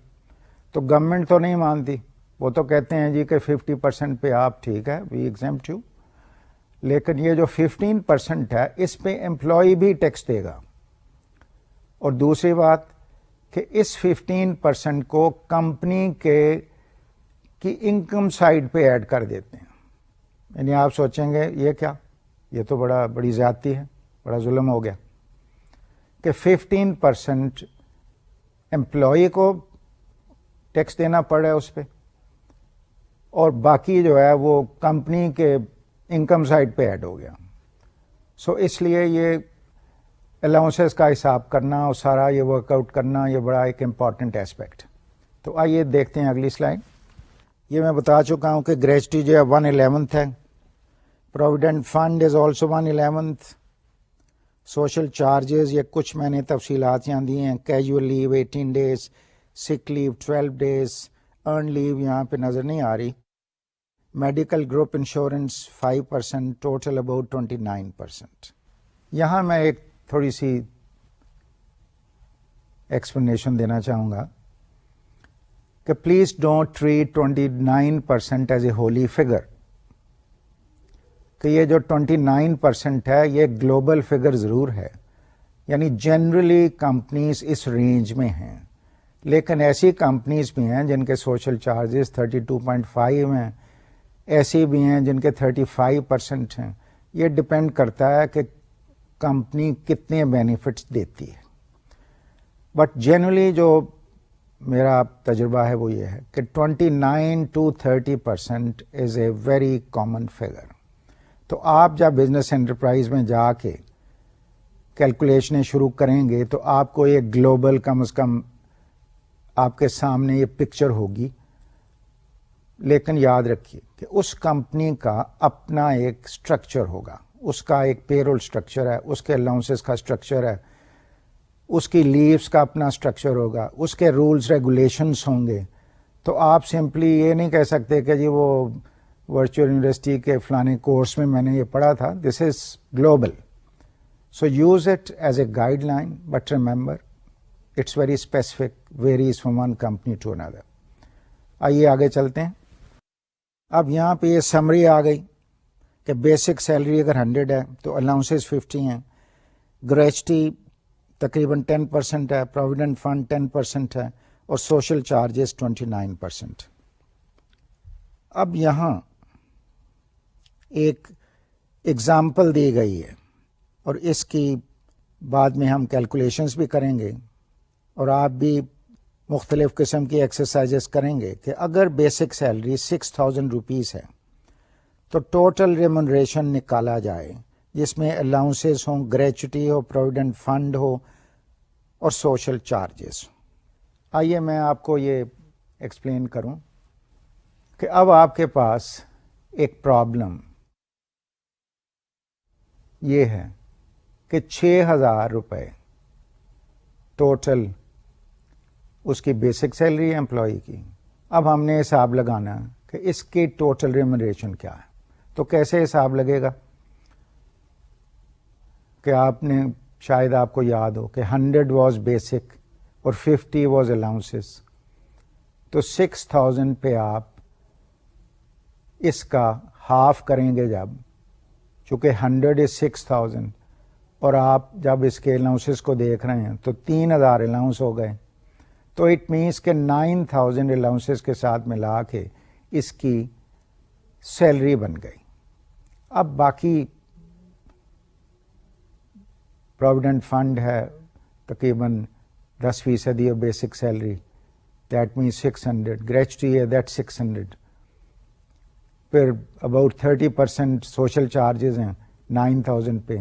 تو گورنمنٹ تو نہیں مانتی، وہ تو کہتے ہیں جی کہ 50% پہ آپ ٹھیک ہے، وی ایگزمپٹ یو. لیکن یہ جو 15% ہے اس پہ امپلائی بھی ٹیکس دے گا. اور دوسری بات کہ اس 15% کو کمپنی کی انکم سائڈ پہ ایڈ کر دیتے ہیں. یعنی آپ سوچیں گے یہ کیا، یہ تو بڑی زیادتی ہے، بڑا ظلم ہو گیا کہ 15% امپلائی کو ٹیکس دینا پڑ رہا ہے اس پہ، اور باقی جو ہے وہ کمپنی کے انکم سائڈ پہ ایڈ ہو گیا. سو اس لیے یہ الاؤنسز کا حساب کرنا اور سارا یہ ورک آؤٹ کرنا یہ بڑا ایک امپورٹنٹ ایسپیکٹ. تو آئیے دیکھتے ہیں اگلی سلائڈ. یہ میں بتا چکا ہوں کہ گریجوٹی جو ہے 1/11 ہے. Provident fund is also 1/11. Social charges یہ کچھ میں نے تفصیلات یہاں دی ہیں. کیجول لیو 18 days، سک لیو 12 days، ارن لیو یہاں پہ نظر نہیں آ رہی. Medical group insurance 5%، total about 29%. یہاں میں ایک تھوڑی سی ایکسپلینیشن دینا چاہوں گا کہ please don't treat 29% as a whole figure. کہ یہ جو 29% ہے یہ گلوبل فگر ضرور ہے، یعنی جنرلی کمپنیز اس رینج میں ہیں، لیکن ایسی کمپنیز بھی ہیں جن کے سوشل چارجز 32.5 ہیں، ایسی بھی ہیں جن کے 35% ہیں. یہ ڈپینڈ کرتا ہے کہ کمپنی کتنے بینیفٹس دیتی ہے. بٹ جنرلی جو میرا تجربہ ہے وہ یہ ہے کہ 29 to 30% is a very common figure. تو آپ جب بزنس انٹرپرائز میں جا کے کیلکولیشنیں شروع کریں گے تو آپ کو ایک گلوبل کم از کم آپ کے سامنے یہ پکچر ہوگی. لیکن یاد رکھیے کہ اس کمپنی کا اپنا ایک سٹرکچر ہوگا، اس کا ایک پے رول سٹرکچر ہے، اس کے الاؤنسز کا سٹرکچر ہے، اس کی لیوز کا اپنا سٹرکچر ہوگا، اس کے رولز ریگولیشنز ہوں گے. تو آپ سمپلی یہ نہیں کہہ سکتے کہ جی وہ ورچوئل یونیورسٹی کے فلانے کورس میں میں نے یہ پڑھا تھا. This is global. So use it as a guideline but remember it's very specific, varies from one company to another. آئیے آگے چلتے ہیں. اب یہاں پہ یہ سمری آ گئی کہ بیسک سیلری اگر 100 ہے تو الاؤنسز 50 ہیں، گریچٹی تقریباً 10% ہے، پروویڈنٹ فنڈ 10% ہے، اور سوشل چارجز 29%۔ اب یہاں ایک ایگزامپل دی گئی ہے اور اس کی بعد میں ہم کیلکولیشنز بھی کریں گے اور آپ بھی مختلف قسم کی ایکسرسائزز کریں گے کہ اگر بیسک سیلری 6000 روپیز ہے تو ٹوٹل ریمونریشن نکالا جائے جس میں الاؤنسز ہوں، گریچوٹی ہو، پروویڈنٹ فنڈ ہو اور سوشل چارجز۔ آئیے میں آپ کو یہ ایکسپلین کروں کہ اب آپ کے پاس ایک پرابلم یہ ہے کہ 6000 روپے ٹوٹل اس کی بیسک سیلری ہے امپلائی کی۔ اب ہم نے حساب لگانا کہ اس کی ٹوٹل ریمونریشن کیا ہے۔ تو کیسے حساب لگے گا کہ آپ نے شاید آپ کو یاد ہو کہ 100 واز بیسک اور 50 واز الاؤنسز، تو 6000 پہ آپ اس کا ہاف کریں گے جب، چونکہ 100 از 6000 اور آپ جب اس کے الاؤنسز کو دیکھ رہے ہیں تو 3000 الاؤنس ہو گئے، تو اٹ مینس کہ 9000 الاؤنسز کے ساتھ ملا کے اس کی سیلری بن گئی۔ اب باقی پروویڈنٹ فنڈ ہے تقریباً 10% of basic salary, that means 600، gratuity ہے دیٹ 600، پھر اباؤٹ 30% سوشل چارجز ہیں 9000 پہ،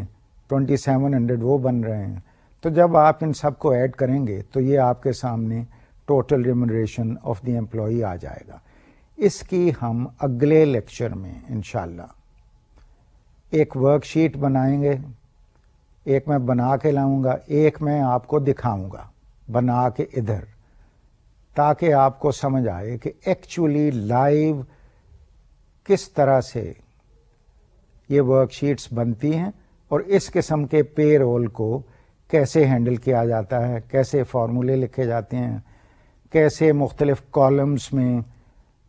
2700 وہ بن رہے ہیں۔ تو جب آپ ان سب کو ایڈ کریں گے تو یہ آپ کے سامنے total remuneration of the employee آ جائے گا۔ اس کی ہم اگلے لیکچر میں انشاءاللہ ایک ورک شیٹ بنائیں گے، ایک میں بنا کے لاؤں گا، ایک میں آپ کو دکھاؤں گا بنا کے ادھر، تاکہ آپ کو سمجھ آئے کہ ایکچولی لائیو کس طرح سے یہ ورک شیٹس بنتی ہیں اور اس قسم کے پے رول کو کیسے ہینڈل کیا جاتا ہے، کیسے فارمولے لکھے جاتے ہیں، کیسے مختلف کالمز میں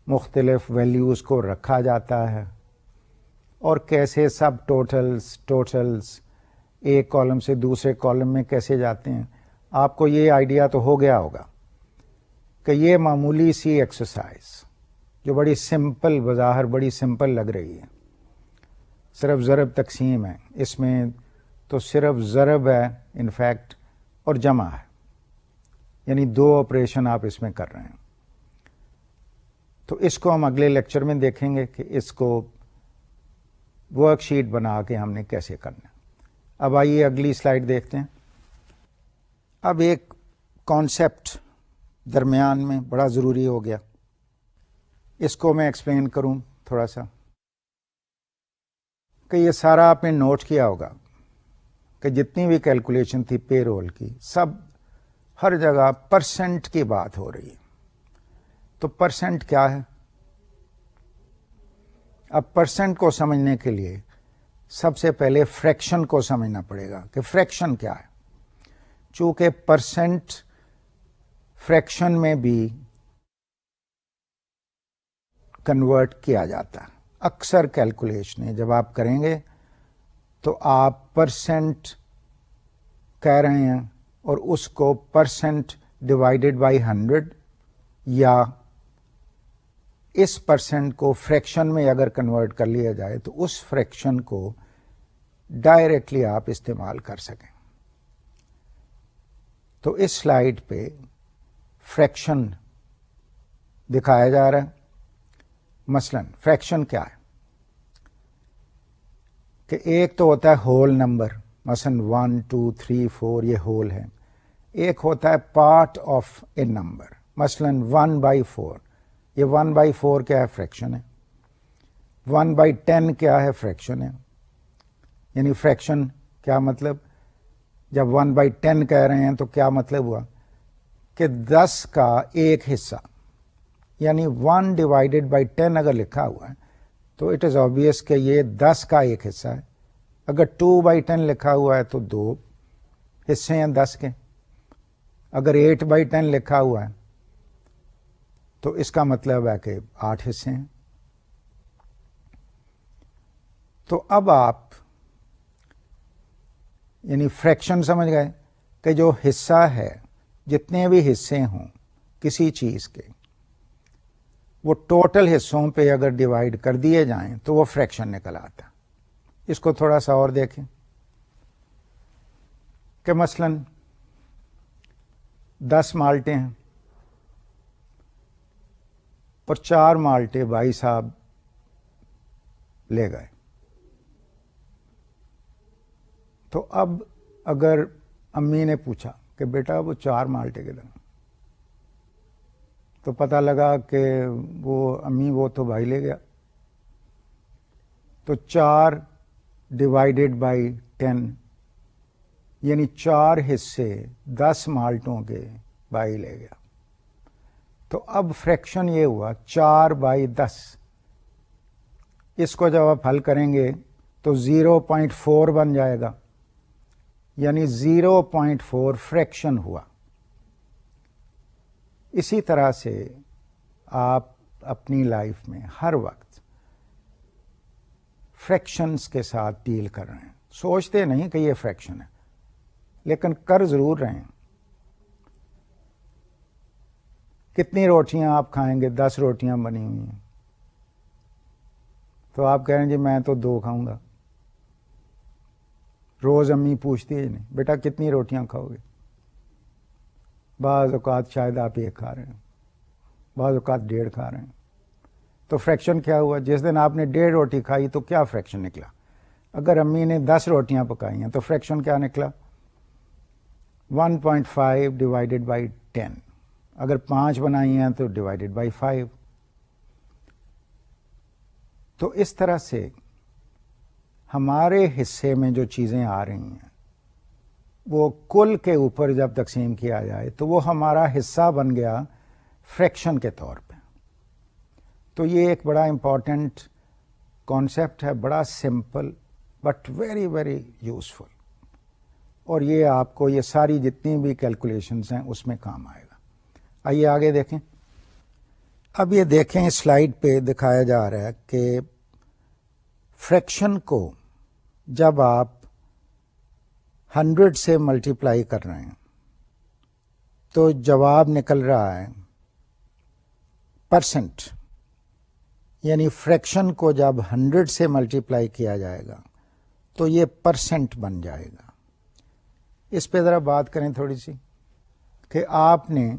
مختلف ویلیوز کو رکھا جاتا ہے، اور کیسے سب ٹوٹلز ایک کالم سے دوسرے کالم میں کیسے جاتے ہیں۔ آپ کو یہ آئیڈیا تو ہو گیا ہوگا کہ یہ معمولی سی ایکسرسائز جو بڑی سمپل، بظاہر بڑی سمپل لگ رہی ہے، صرف ضرب تقسیم ہے، اس میں تو صرف ضرب ہے انفیکٹ اور جمع ہے، یعنی 2 آپریشن آپ اس میں کر رہے ہیں۔ تو اس کو ہم اگلے لیکچر میں دیکھیں گے کہ اس کو ورک شیٹ بنا کے ہم نے کیسے کرنا۔ اب آئیے اگلی سلائیڈ دیکھتے ہیں۔ اب ایک کانسیپٹ درمیان میں بڑا ضروری ہو گیا، اس کو میں ایکسپلین کروں تھوڑا سا، کہ یہ سارا آپ نے نوٹ کیا ہوگا کہ جتنی بھی کیلکولیشن تھی پے رول کی، سب ہر جگہ پرسنٹ کی بات ہو رہی ہے۔ تو پرسنٹ کیا ہے؟ اب پرسنٹ کو سمجھنے کے لیے سب سے پہلے فریکشن کو سمجھنا پڑے گا کہ فریکشن کیا ہے۔ چونکہ پرسنٹ فریکشن میں بھی کنورٹ کیا جاتا ہے، اکثر کیلکولیشنیں جب آپ کریں گے تو آپ پرسنٹ کہہ رہے ہیں اور اس کو پرسنٹ ڈیوائڈیڈ بائی 100 یا اس پرسنٹ کو فریکشن میں اگر کنورٹ کر لیا جائے تو اس فریکشن کو ڈائریکٹلی آپ استعمال کر سکیں۔ تو اس سلائیڈ پہ فریکشن دکھایا جا رہا ہے۔ مثلا فریکشن کیا ہے کہ ایک تو ہوتا ہے ہول نمبر، مثلا 1 2 3 4 یہ ہول ہے، ایک ہوتا ہے پارٹ آف اے نمبر، مثلا 1/4، یہ 1/4 کیا ہے؟ فریکشن ہے۔ 1/10 کیا ہے؟ فریکشن ہے۔ یعنی فریکشن کیا مطلب؟ جب 1/10 کہہ رہے ہیں تو کیا مطلب ہوا کہ 10 کا ایک حصہ، یعنی 1/10 اگر لکھا ہوا ہے تو اٹ از آبویس کہ یہ 10 کا ایک حصہ ہے۔ اگر 2/10 لکھا ہوا ہے تو 2 حصے ہیں 10 کے۔ اگر 8/10 لکھا ہوا ہے تو اس کا مطلب ہے کہ 8 حصے ہیں۔ تو اب آپ یعنی فریکشن سمجھ گئے کہ جو حصہ ہے، جتنے بھی حصے ہوں کسی چیز کے، وہ ٹوٹل حصوں پہ اگر ڈیوائڈ کر دیے جائیں تو وہ فریکشن نکل آتا. اس کو تھوڑا سا اور دیکھیں کہ مثلا 10 مالٹے ہیں اور 4 مالٹے بھائی صاحب لے گئے. تو اب اگر امی نے پوچھا کہ بیٹا وہ 4 مالٹے کدھر ہیں، تو پتہ لگا کہ وہ امی وہ تو بھائی لے گیا. تو 4 ڈیوائڈیڈ بائی 10 یعنی 4 حصے 10 مالٹوں کے بھائی لے گیا. تو اب فریکشن یہ ہوا 4/10. اس کو جب آپ حل کریں گے تو 0.4 بن جائے گا، یعنی 0.4 فریکشن ہوا. اسی طرح سے آپ اپنی لائف میں ہر وقت فریکشنز کے ساتھ ڈیل کر رہے ہیں. سوچتے نہیں کہ یہ فریکشن ہے، لیکن کر ضرور رہے ہیں. کتنی روٹیاں آپ کھائیں گے؟ 10 روٹیاں بنی ہوئی ہیں تو آپ کہہ رہے ہیں جی میں تو 2 کھاؤں گا. روز امی پوچھتی ہے نہیں بیٹا کتنی روٹیاں کھاؤ گے؟ بعض اوقات شاید آپ 1 کھا رہے ہیں، بعض اوقات 1.5 کھا رہے ہیں. تو فریکشن کیا ہوا؟ جس دن آپ نے 1.5 روٹی کھائی تو کیا فریکشن نکلا؟ اگر امی نے 10 روٹیاں پکائی ہیں تو فریکشن کیا نکلا؟ 1.5 ڈیوائڈیڈ بائی 10. اگر 5 بنائی ہیں تو ڈیوائڈیڈ بائی 5. تو اس طرح سے ہمارے حصے میں جو چیزیں آ رہی ہیں وہ کل کے اوپر جب تقسیم کیا جائے تو وہ ہمارا حصہ بن گیا فریکشن کے طور پہ. تو یہ ایک بڑا امپورٹنٹ کانسیپٹ ہے، بڑا simple but very very useful, اور یہ آپ کو یہ ساری جتنی بھی کیلکولیشنز ہیں اس میں کام آئے گا. آئیے آگے دیکھیں. اب یہ دیکھیں سلائیڈ پہ دکھایا جا رہا ہے کہ فریکشن کو جب آپ 100 سے ملٹیپلائی کر رہے ہیں تو جواب نکل رہا ہے پرسنٹ، یعنی فریکشن کو جب 100 سے ملٹیپلائی کیا جائے گا تو یہ پرسنٹ بن جائے گا. اس پہ ذرا بات کریں تھوڑی سی کہ آپ نے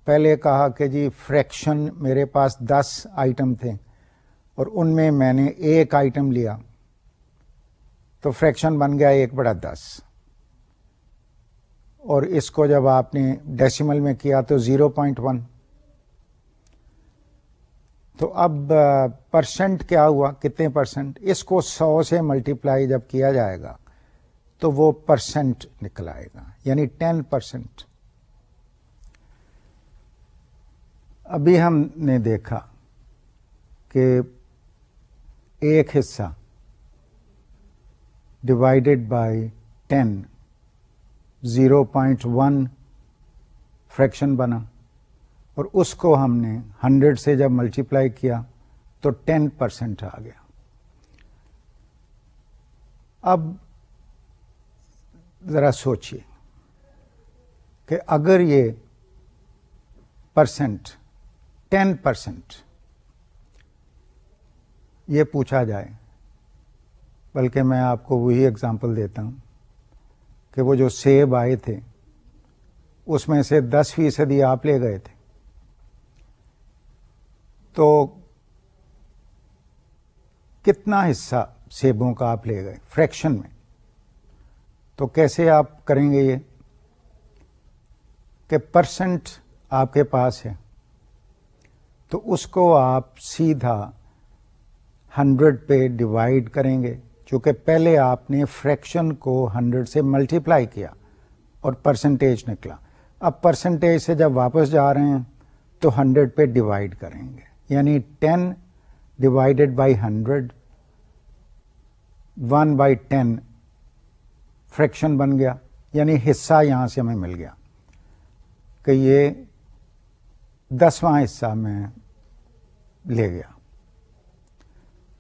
پہلے کہا کہ جی فریکشن میرے پاس 10 آئٹم تھے اور ان میں میں نے 1 آئٹم لیا تو فریکشن بن گیا 1/10. اور اس کو جب آپ نے ڈیسیمل میں کیا تو 0.1. تو اب پرسنٹ کیا ہوا؟ کتنے پرسنٹ؟ اس کو 100 سے ملٹیپلائی جب کیا جائے گا تو وہ پرسنٹ نکل آئے گا، یعنی 10%. ابھی ہم نے دیکھا کہ ایک حصہ ڈیوائڈیڈ بائی 10 0.1 فریکشن بنا، اور اس کو ہم نے 100 سے جب ملٹیپلائی کیا تو 10% آ گیا. اب ذرا سوچئے کہ اگر یہ پرسنٹ 10% یہ پوچھا جائے، بلکہ میں آپ کو وہی اگزامپل دیتا ہوں کہ وہ جو سیب آئے تھے اس میں سے 10% آپ لے گئے تھے، تو کتنا حصہ سیبوں کا آپ لے گئے فریکشن میں؟ تو کیسے آپ کریں گے یہ کہ پرسنٹ آپ کے پاس ہے تو اس کو آپ سیدھا 100 پہ ڈیوائڈ کریں گے، چونکہ پہلے آپ نے فریکشن کو 100 سے ملٹیپلائی کیا اور پرسنٹیج نکلا. اب پرسنٹیج سے جب واپس جا رہے ہیں تو 100 پہ ڈیوائڈ کریں گے، یعنی 10 ڈیوائڈیڈ بائی 100 1/10 فریکشن بن گیا، یعنی حصہ یہاں سے ہمیں مل گیا کہ یہ 10واں حصہ میں لے گیا.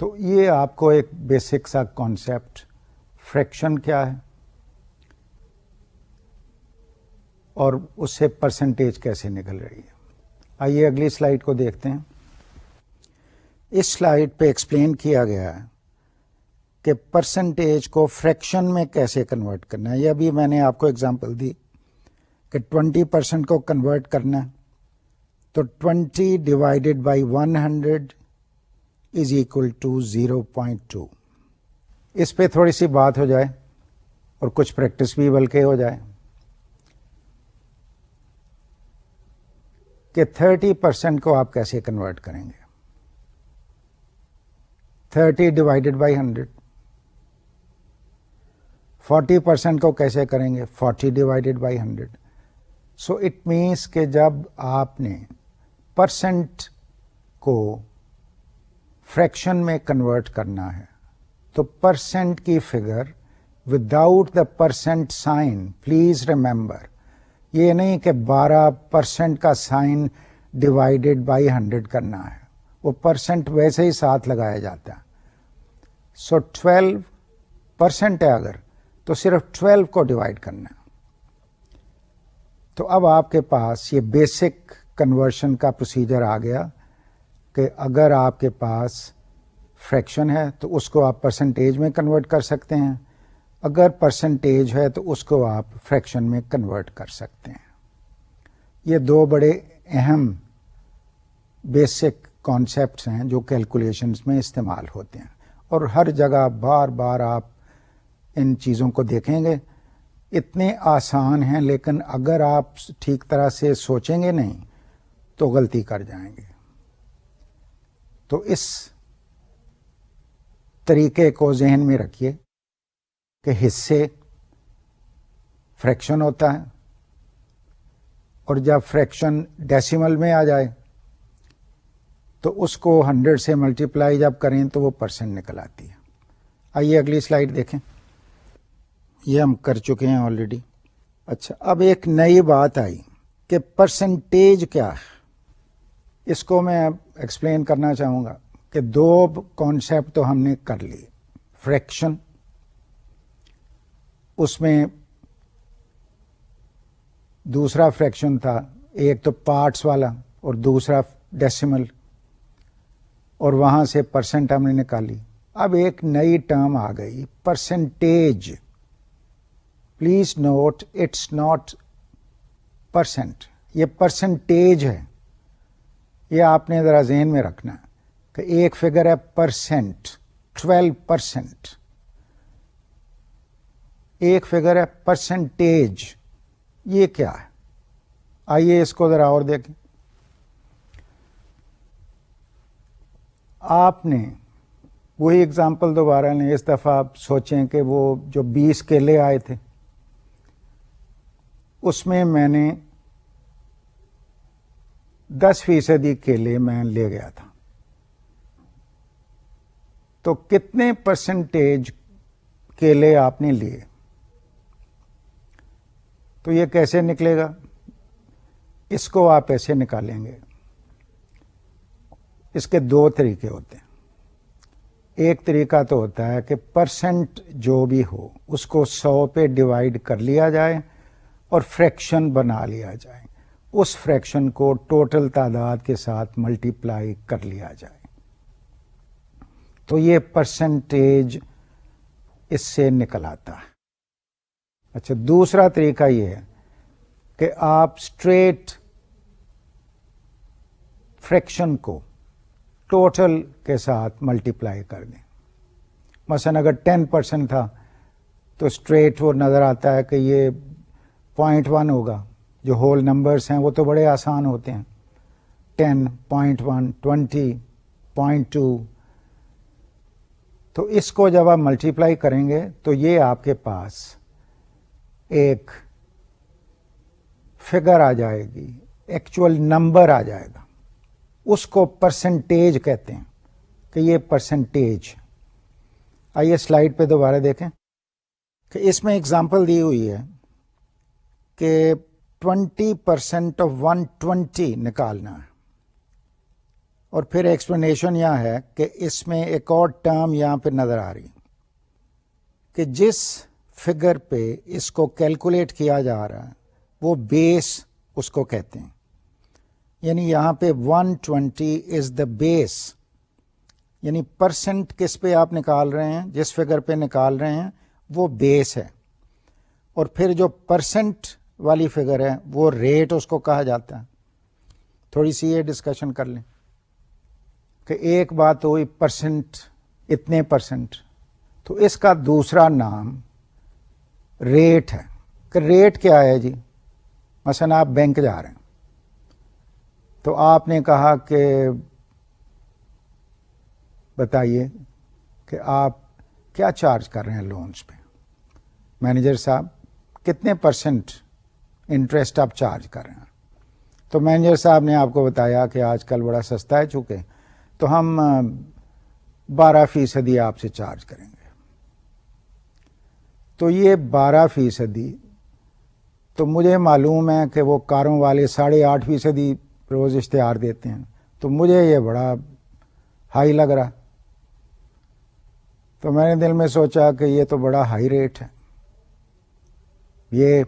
تو یہ آپ کو ایک بیسک سا کانسیپٹ فریکشن کیا ہے اور اس سے پرسنٹیج کیسے نکل رہی ہے. آئیے اگلی سلائیڈ کو دیکھتے ہیں. اس سلائیڈ پہ ایکسپلین کیا گیا ہے کہ پرسنٹیج کو فریکشن میں کیسے کنورٹ کرنا ہے. یہ ابھی میں نے آپ کو ایگزامپل دی کہ 20% کو کنورٹ کرنا ہے تو 20 divided by 100 is equal to 0.2. اس پہ تھوڑی سی بات ہو جائے اور کچھ پریکٹس بھی بلکہ ہو جائے کہ 30% کو آپ کیسے کنورٹ کریں گے. 30 ڈیوائڈیڈ بائی 100. 40% کو کیسے کریں گے؟ 40 divided by 100. So it means کہ جب آپ نے پرسنٹ کو فریکشن میں کنورٹ کرنا ہے تو پرسنٹ کی figure without the percent sign, please remember, یہ نہیں کہ 12% کا سائن ڈیوائڈیڈ بائی 100 کرنا ہے، وہ پرسنٹ ویسے ہی ساتھ لگایا جاتا ہے. سو 12% ہے اگر تو صرف 12 کو ڈیوائڈ کرنا ہے. تو اب آپ کے پاس یہ بیسک کنورشن کا پروسیجر آ گیا کہ اگر آپ کے پاس فریکشن ہے تو اس کو آپ پرسنٹیج میں کنورٹ کر سکتے ہیں، اگر پرسنٹیج ہے تو اس کو آپ فریکشن میں کنورٹ کر سکتے ہیں. یہ دو بڑے اہم بیسک کانسیپٹس ہیں جو کیلکولیشنز میں استعمال ہوتے ہیں اور ہر جگہ بار بار آپ ان چیزوں کو دیکھیں گے. اتنے آسان ہیں لیکن اگر آپ ٹھیک طرح سے سوچیں گے نہیں تو غلطی کر جائیں گے. تو اس طریقے کو ذہن میں رکھیے کہ حصے فریکشن ہوتا ہے اور جب فریکشن ڈیسیمل میں آ جائے تو اس کو 100 سے ملٹیپلائی جب کریں تو وہ پرسنٹ نکل آتی ہے. آئیے اگلی سلائیڈ دیکھیں. یہ ہم کر چکے ہیں آلریڈی. اچھا، اب ایک نئی بات آئی کہ پرسنٹیج کیا ہے. اس کو میں ایکسپلین کرنا چاہوں گا کہ دو کانسیپٹ تو ہم نے کر لی. فریکشن، اس میں دوسرا فریکشن تھا، ایک تو پارٹس والا اور دوسرا ڈیسیمل، اور وہاں سے پرسنٹ ہم نے نکالی. اب ایک نئی ٹرم آ گئی، percentage. Please note it's not percent, یہ پرسنٹیج ہے. یہ آپ نے ذرا ذہن میں رکھنا کہ ایک فگر ہے پرسنٹ، 12%. ایک فگر ہے پرسنٹیج. یہ کیا ہے؟ آئیے اس کو ذرا اور دیکھیں. آپ نے وہی ایگزامپل دوبارہ لیں. اس دفعہ آپ سوچیں کہ وہ جو 20 کیلے آئے تھے اس میں میں نے 10% کیلے میں لے گیا تھا. تو کتنے پرسنٹیج کیلے آپ نے لیے؟ تو یہ کیسے نکلے گا؟ اس کو آپ ایسے نکالیں گے. اس کے دو طریقے ہوتے ہیں. ایک طریقہ تو ہوتا ہے کہ پرسنٹ جو بھی ہو اس کو 100 پہ ڈیوائڈ کر لیا جائے اور فریکشن بنا لیا جائے. اس فریکشن کو ٹوٹل تعداد کے ساتھ ملٹیپلائی کر لیا جائے. تو یہ پرسنٹیج اس سے نکل آتا ہے. اچھا، دوسرا طریقہ یہ ہے کہ آپ اسٹریٹ فریکشن کو ٹوٹل کے ساتھ ملٹیپلائی کر دیں. مثلا اگر 10% تھا تو اسٹریٹ وہ نظر آتا ہے کہ یہ 0.1 ہوگا. جو ہول نمبرز ہیں وہ تو بڑے آسان ہوتے ہیں، 10, 0.1, 20, 0.2. تو اس کو جب آپ ملٹیپلائی کریں گے تو یہ آپ کے پاس ایک فگر آ جائے گی، ایکچوئل نمبر آ جائے گا. اس کو پرسنٹیج کہتے ہیں کہ یہ پرسنٹیج. آئیے سلائیڈ پہ دوبارہ دیکھیں کہ اس میں اگزامپل دی ہوئی ہے کہ 20% آف 120 نکالنا ہے. اور پھر ایکسپلینیشن یہاں ہے کہ اس میں ایک اور ٹرم یہاں پہ نظر آ رہی کہ جس فگر پہ اس کو کیلکولیٹ کیا جا رہا ہے وہ بیس اس کو کہتے ہیں. یعنی یہاں پہ 120 از دا بیس. یعنی پرسنٹ کس پہ آپ نکال رہے ہیں, جس فگر پہ نکال رہے ہیں وہ بیس ہے, اور پھر جو پرسنٹ والی فگر ہے وہ ریٹ اس کو کہا جاتا ہے. تھوڑی سی یہ ڈسکشن کر لیں کہ ایک بات ہوئی پرسنٹ, اتنے پرسنٹ, تو اس کا دوسرا نام ریٹ ہے. کہ ریٹ کیا ہے جی؟ مثلا آپ بینک جا رہے ہیں تو آپ نے کہا کہ بتائیے کہ آپ کیا چارج کر رہے ہیں لونز پہ. مینیجر صاحب کتنے پرسنٹ انٹرسٹ آپ چارج کر رہے ہیں؟ تو مینیجر صاحب نے آپ کو بتایا کہ آج کل بڑا سستا ہے چونکہ, تو ہم 12% آپ سے چارج کریں گے. تو یہ 12% تو مجھے معلوم ہے کہ وہ کاروں والے 8.5% روز اشتہار دیتے ہیں, تو مجھے یہ بڑا ہائی لگ رہا. تو میں نے دل میں سوچا کہ یہ تو بڑا ہائی ریٹ ہے, یہ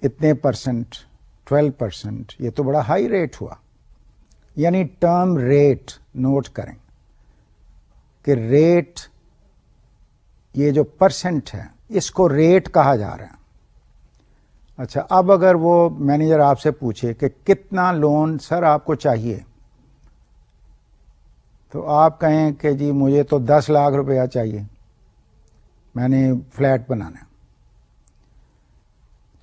اتنے پرسنٹ 12%, یہ تو بڑا ہائی ریٹ ہوا. یعنی ٹرم ریٹ نوٹ کریں کہ ریٹ, یہ جو پرسنٹ ہے اس کو ریٹ کہا جا رہا ہے. اچھا, اب اگر وہ مینیجر آپ سے پوچھے کہ کتنا لون سر آپ کو چاہیے, تو آپ کہیں کہ جی مجھے تو 10 لاکھ روپیہ چاہیے, میں نے فلیٹ بنانا ہے.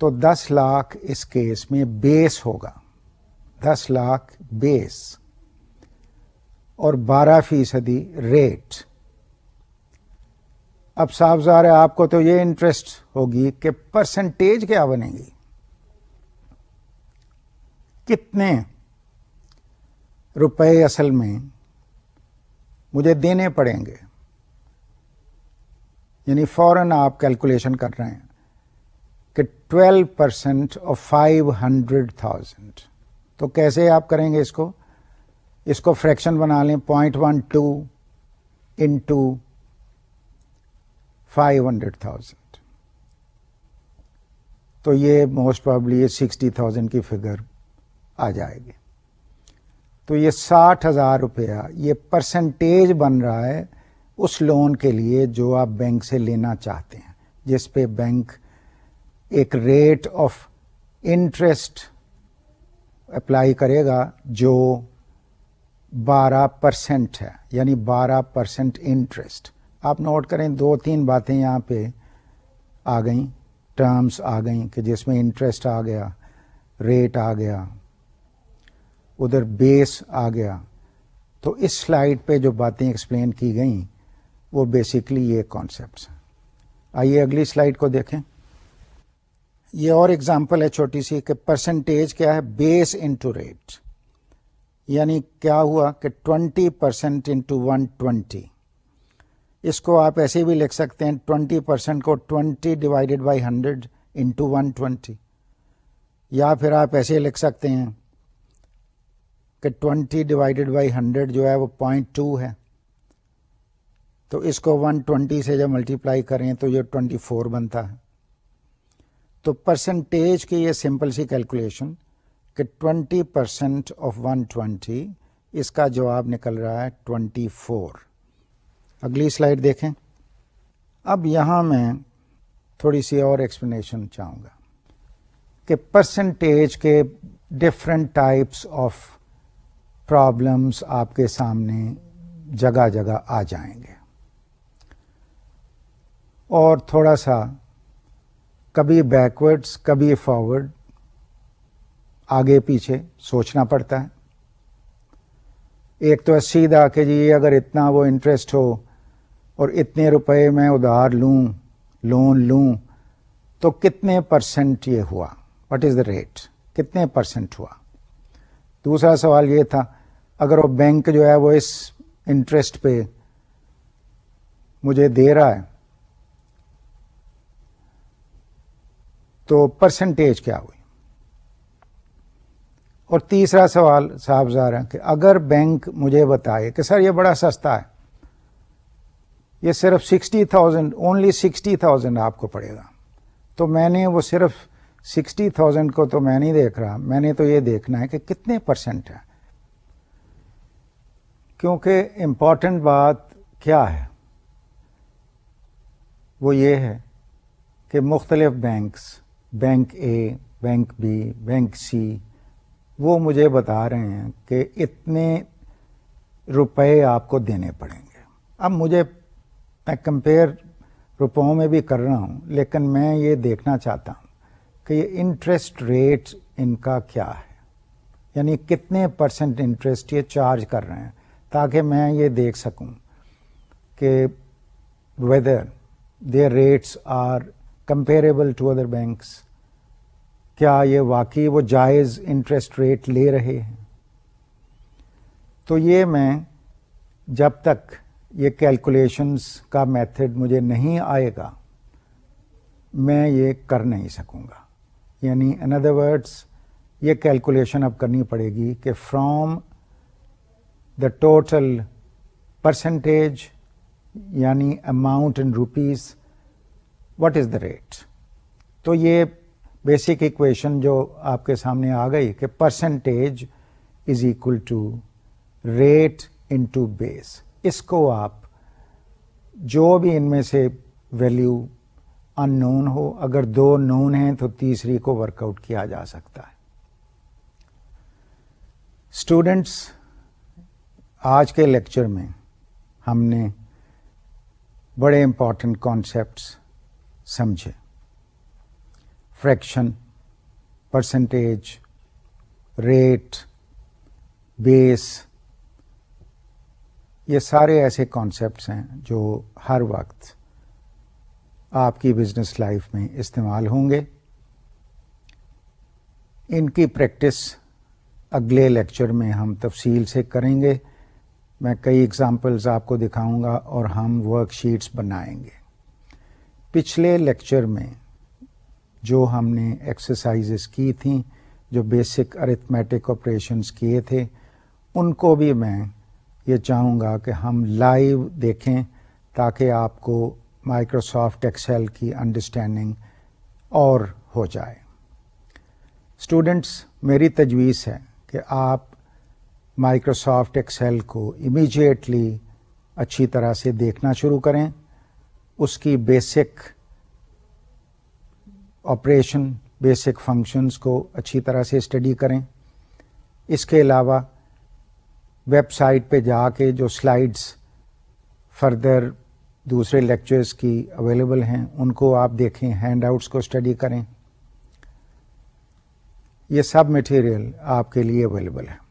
تو 10 لاکھ اس کیس میں بیس ہوگا, 10 لاکھ بیس, اور 12% ریٹ. اب صاف ظاہر ہے آپ کو تو یہ انٹرسٹ ہوگی کہ پرسنٹیج کیا بنے گی, کتنے روپے اصل میں مجھے دینے پڑیں گے. یعنی فوراً آپ کیلکولیشن کر رہے ہیں کہ 12% آف 500,000. تو کیسے آپ کریں گے اس کو فریکشن بنا لیں, 0.12 انٹو 500,000. تو یہ موسٹ پرابلی یہ 60,000 کی فگر آ جائے گی. تو یہ 60,000 روپیہ یہ پرسنٹیج بن رہا ہے اس لون کے لیے جو آپ بینک سے لینا چاہتے ہیں, جس پہ بینک ایک ریٹ آف انٹرسٹ اپلائی کرے گا جو 12% ہے, یعنی 12% انٹرسٹ. آپ نوٹ کریں 2-3 باتیں یہاں پہ آ گئیں, ٹرمز آ گئیں کہ جس میں انٹرسٹ آ گیا, ریٹ آ گیا, ادھر بیس آ گیا. تو اس سلائیڈ پہ جو باتیں ایکسپلین کی گئیں وہ بیسیکلی یہ کانسیپٹس ہیں. آئیے اگلی سلائیڈ کو دیکھیں. یہ اور ایگزامپل ہے چھوٹی سی کہ پرسنٹیج کیا ہے, بیس انٹو ریٹ. یعنی کیا ہوا کہ 20% انٹو 120. اس کو آپ ایسے بھی لکھ سکتے ہیں 20% کو 20 ڈیوائڈیڈ بائی 100 انٹو 120, یا پھر آپ ایسے لکھ سکتے ہیں کہ 20 ڈیوائڈیڈ بائی 100 جو ہے وہ 0.2 ہے. تو اس کو 120 سے جب ملٹیپلائی کریں تو یہ 24 بنتا ہے. تو پرسنٹیج کی یہ سمپل سی کیلکولیشن کہ 20% آف 120, اس کا جواب نکل رہا ہے 24. اگلی سلائیڈ دیکھیں. اب یہاں میں تھوڑی سی اور ایکسپلینیشن چاہوں گا کہ پرسنٹیج کے ڈفرینٹ ٹائپس آف پرابلمس آپ کے سامنے جگہ جگہ آ جائیں گے, اور تھوڑا سا کبھی بیکورڈز کبھی فارورڈ, آگے پیچھے سوچنا پڑتا ہے. ایک تو سیدھا کہ جی اگر اتنا وہ انٹرسٹ ہو اور اتنے روپے میں ادھار لوں, لون لوں, تو کتنے پرسنٹ یہ ہوا, واٹ از دا ریٹ, کتنے پرسنٹ ہوا. دوسرا سوال یہ تھا اگر وہ بینک جو ہے وہ اس انٹرسٹ پہ مجھے دے رہا ہے تو پرسنٹیج کیا ہوئی. اور تیسرا سوال صاحب ظاہر ہے کہ اگر بینک مجھے بتائے کہ سر یہ بڑا سستا ہے، یہ صرف 60,000 اونلی 60,000 آپ کو پڑے گا، تو میں نے وہ صرف 60,000 کو تو میں نہیں دیکھ رہا، میں نے تو یہ دیکھنا ہے کہ کتنے پرسنٹ ہے. کیونکہ امپورٹنٹ بات کیا ہے، وہ یہ ہے کہ مختلف بینکس، بینک اے، بینک بی، بینک سی، وہ مجھے بتا رہے ہیں کہ اتنے روپے آپ کو دینے پڑیں گے. اب میں کمپیئر روپوں میں بھی کر رہا ہوں، لیکن میں یہ دیکھنا چاہتا ہوں کہ یہ انٹرسٹ ریٹ ان کا کیا ہے، یعنی کتنے پرسنٹ انٹرسٹ یہ چارج کر رہے ہیں، تاکہ میں یہ دیکھ سکوں کہ whether their rates are comparable to other banks. کیا یہ واقعی وہ جائز انٹرسٹ ریٹ لے رہے ہیں. تو یہ میں جب تک یہ کیلکولیشنز کا میتھڈ مجھے نہیں آئے گا میں یہ کر نہیں سکوں گا. یعنی ان ادر ورڈس یہ کیلکولیشن اب کرنی پڑے گی کہ فرام دا ٹوٹل پرسنٹیج یعنی amount in rupees what is the rate. تو یہ بیسک ایکویشن جو آپ کے سامنے آ گئی کہ percentage is equal to rate into base. اس کو آپ جو بھی ان میں سے ویلیو ان نون ہو، اگر دو نون ہیں تو تیسری کو ورک آؤٹ کیا جا سکتا ہے. اسٹوڈینٹس، آج کے لیکچر میں ہم نے بڑے امپورٹنٹ کانسیپٹس سمجھے. فریکشن، پرسنٹیج، ریٹ، بیس، یہ سارے ایسے کانسیپٹس ہیں جو ہر وقت آپ کی بزنس لائف میں استعمال ہوں گے. ان کی پریکٹس اگلے لیکچر میں ہم تفصیل سے کریں گے. میں کئی ایگزامپلز آپ کو دکھاؤں گا اور ہم ورک شیٹس بنائیں گے. پچھلے لیکچر میں جو ہم نے ایکسرسائزز کی تھیں، جو بیسک ارتھمیٹک آپریشنز کیے تھے، ان کو بھی میں یہ چاہوں گا کہ ہم لائیو دیکھیں تاکہ آپ کو مائکروسافٹ ایکسل کی انڈرسٹینڈنگ اور ہو جائے. اسٹوڈنٹس، میری تجویز ہے کہ آپ مائکروسافٹ ایکسل کو امیجیٹلی اچھی طرح سے دیکھنا شروع کریں. اس کی بیسک آپریشن، بیسک فنکشنز کو اچھی طرح سے اسٹڈی کریں. اس کے علاوہ ویب سائٹ پہ جا کے جو سلائیڈز فردر دوسرے لیکچرز کی اویلیبل ہیں ان کو آپ دیکھیں، ہینڈ آؤٹس کو اسٹڈی کریں. یہ سب مٹیریل آپ کے لیے اویلیبل ہے.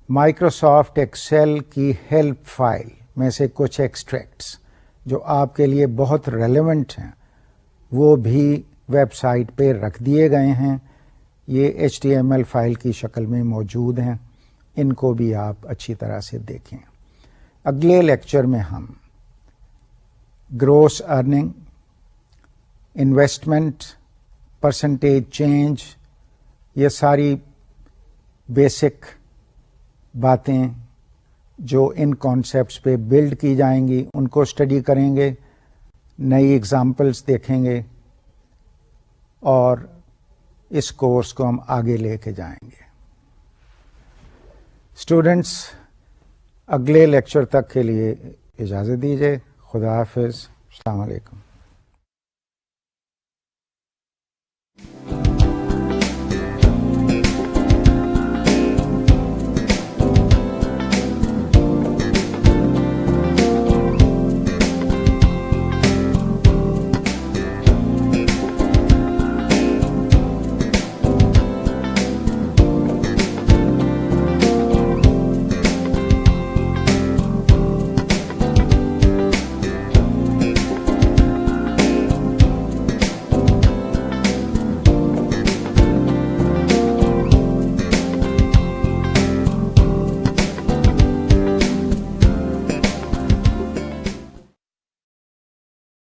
مائکروسافٹ ایکسل کی ہیلپ فائل میں سے کچھ ایکسٹریکٹس جو آپ کے لیے بہت ریلیونٹ ہیں وہ بھی ویب سائٹ پہ رکھ دیے گئے ہیں. یہ HTML فائل کی شکل میں موجود ہیں، ان کو بھی آپ اچھی طرح سے دیکھیں. اگلے لیکچر میں ہم gross earning, investment, percentage change, یہ ساری بیسک باتیں جو ان کانسیپٹس پہ بلڈ کی جائیں گی ان کو اسٹڈی کریں گے، نئی ایگزامپلس دیکھیں گے اور اس کورس کو ہم آگے لے کے جائیں گے. اسٹوڈینٹس، اگلے لیکچر تک کے لیے اجازت دیجیے. خدا حافظ. السلام علیکم.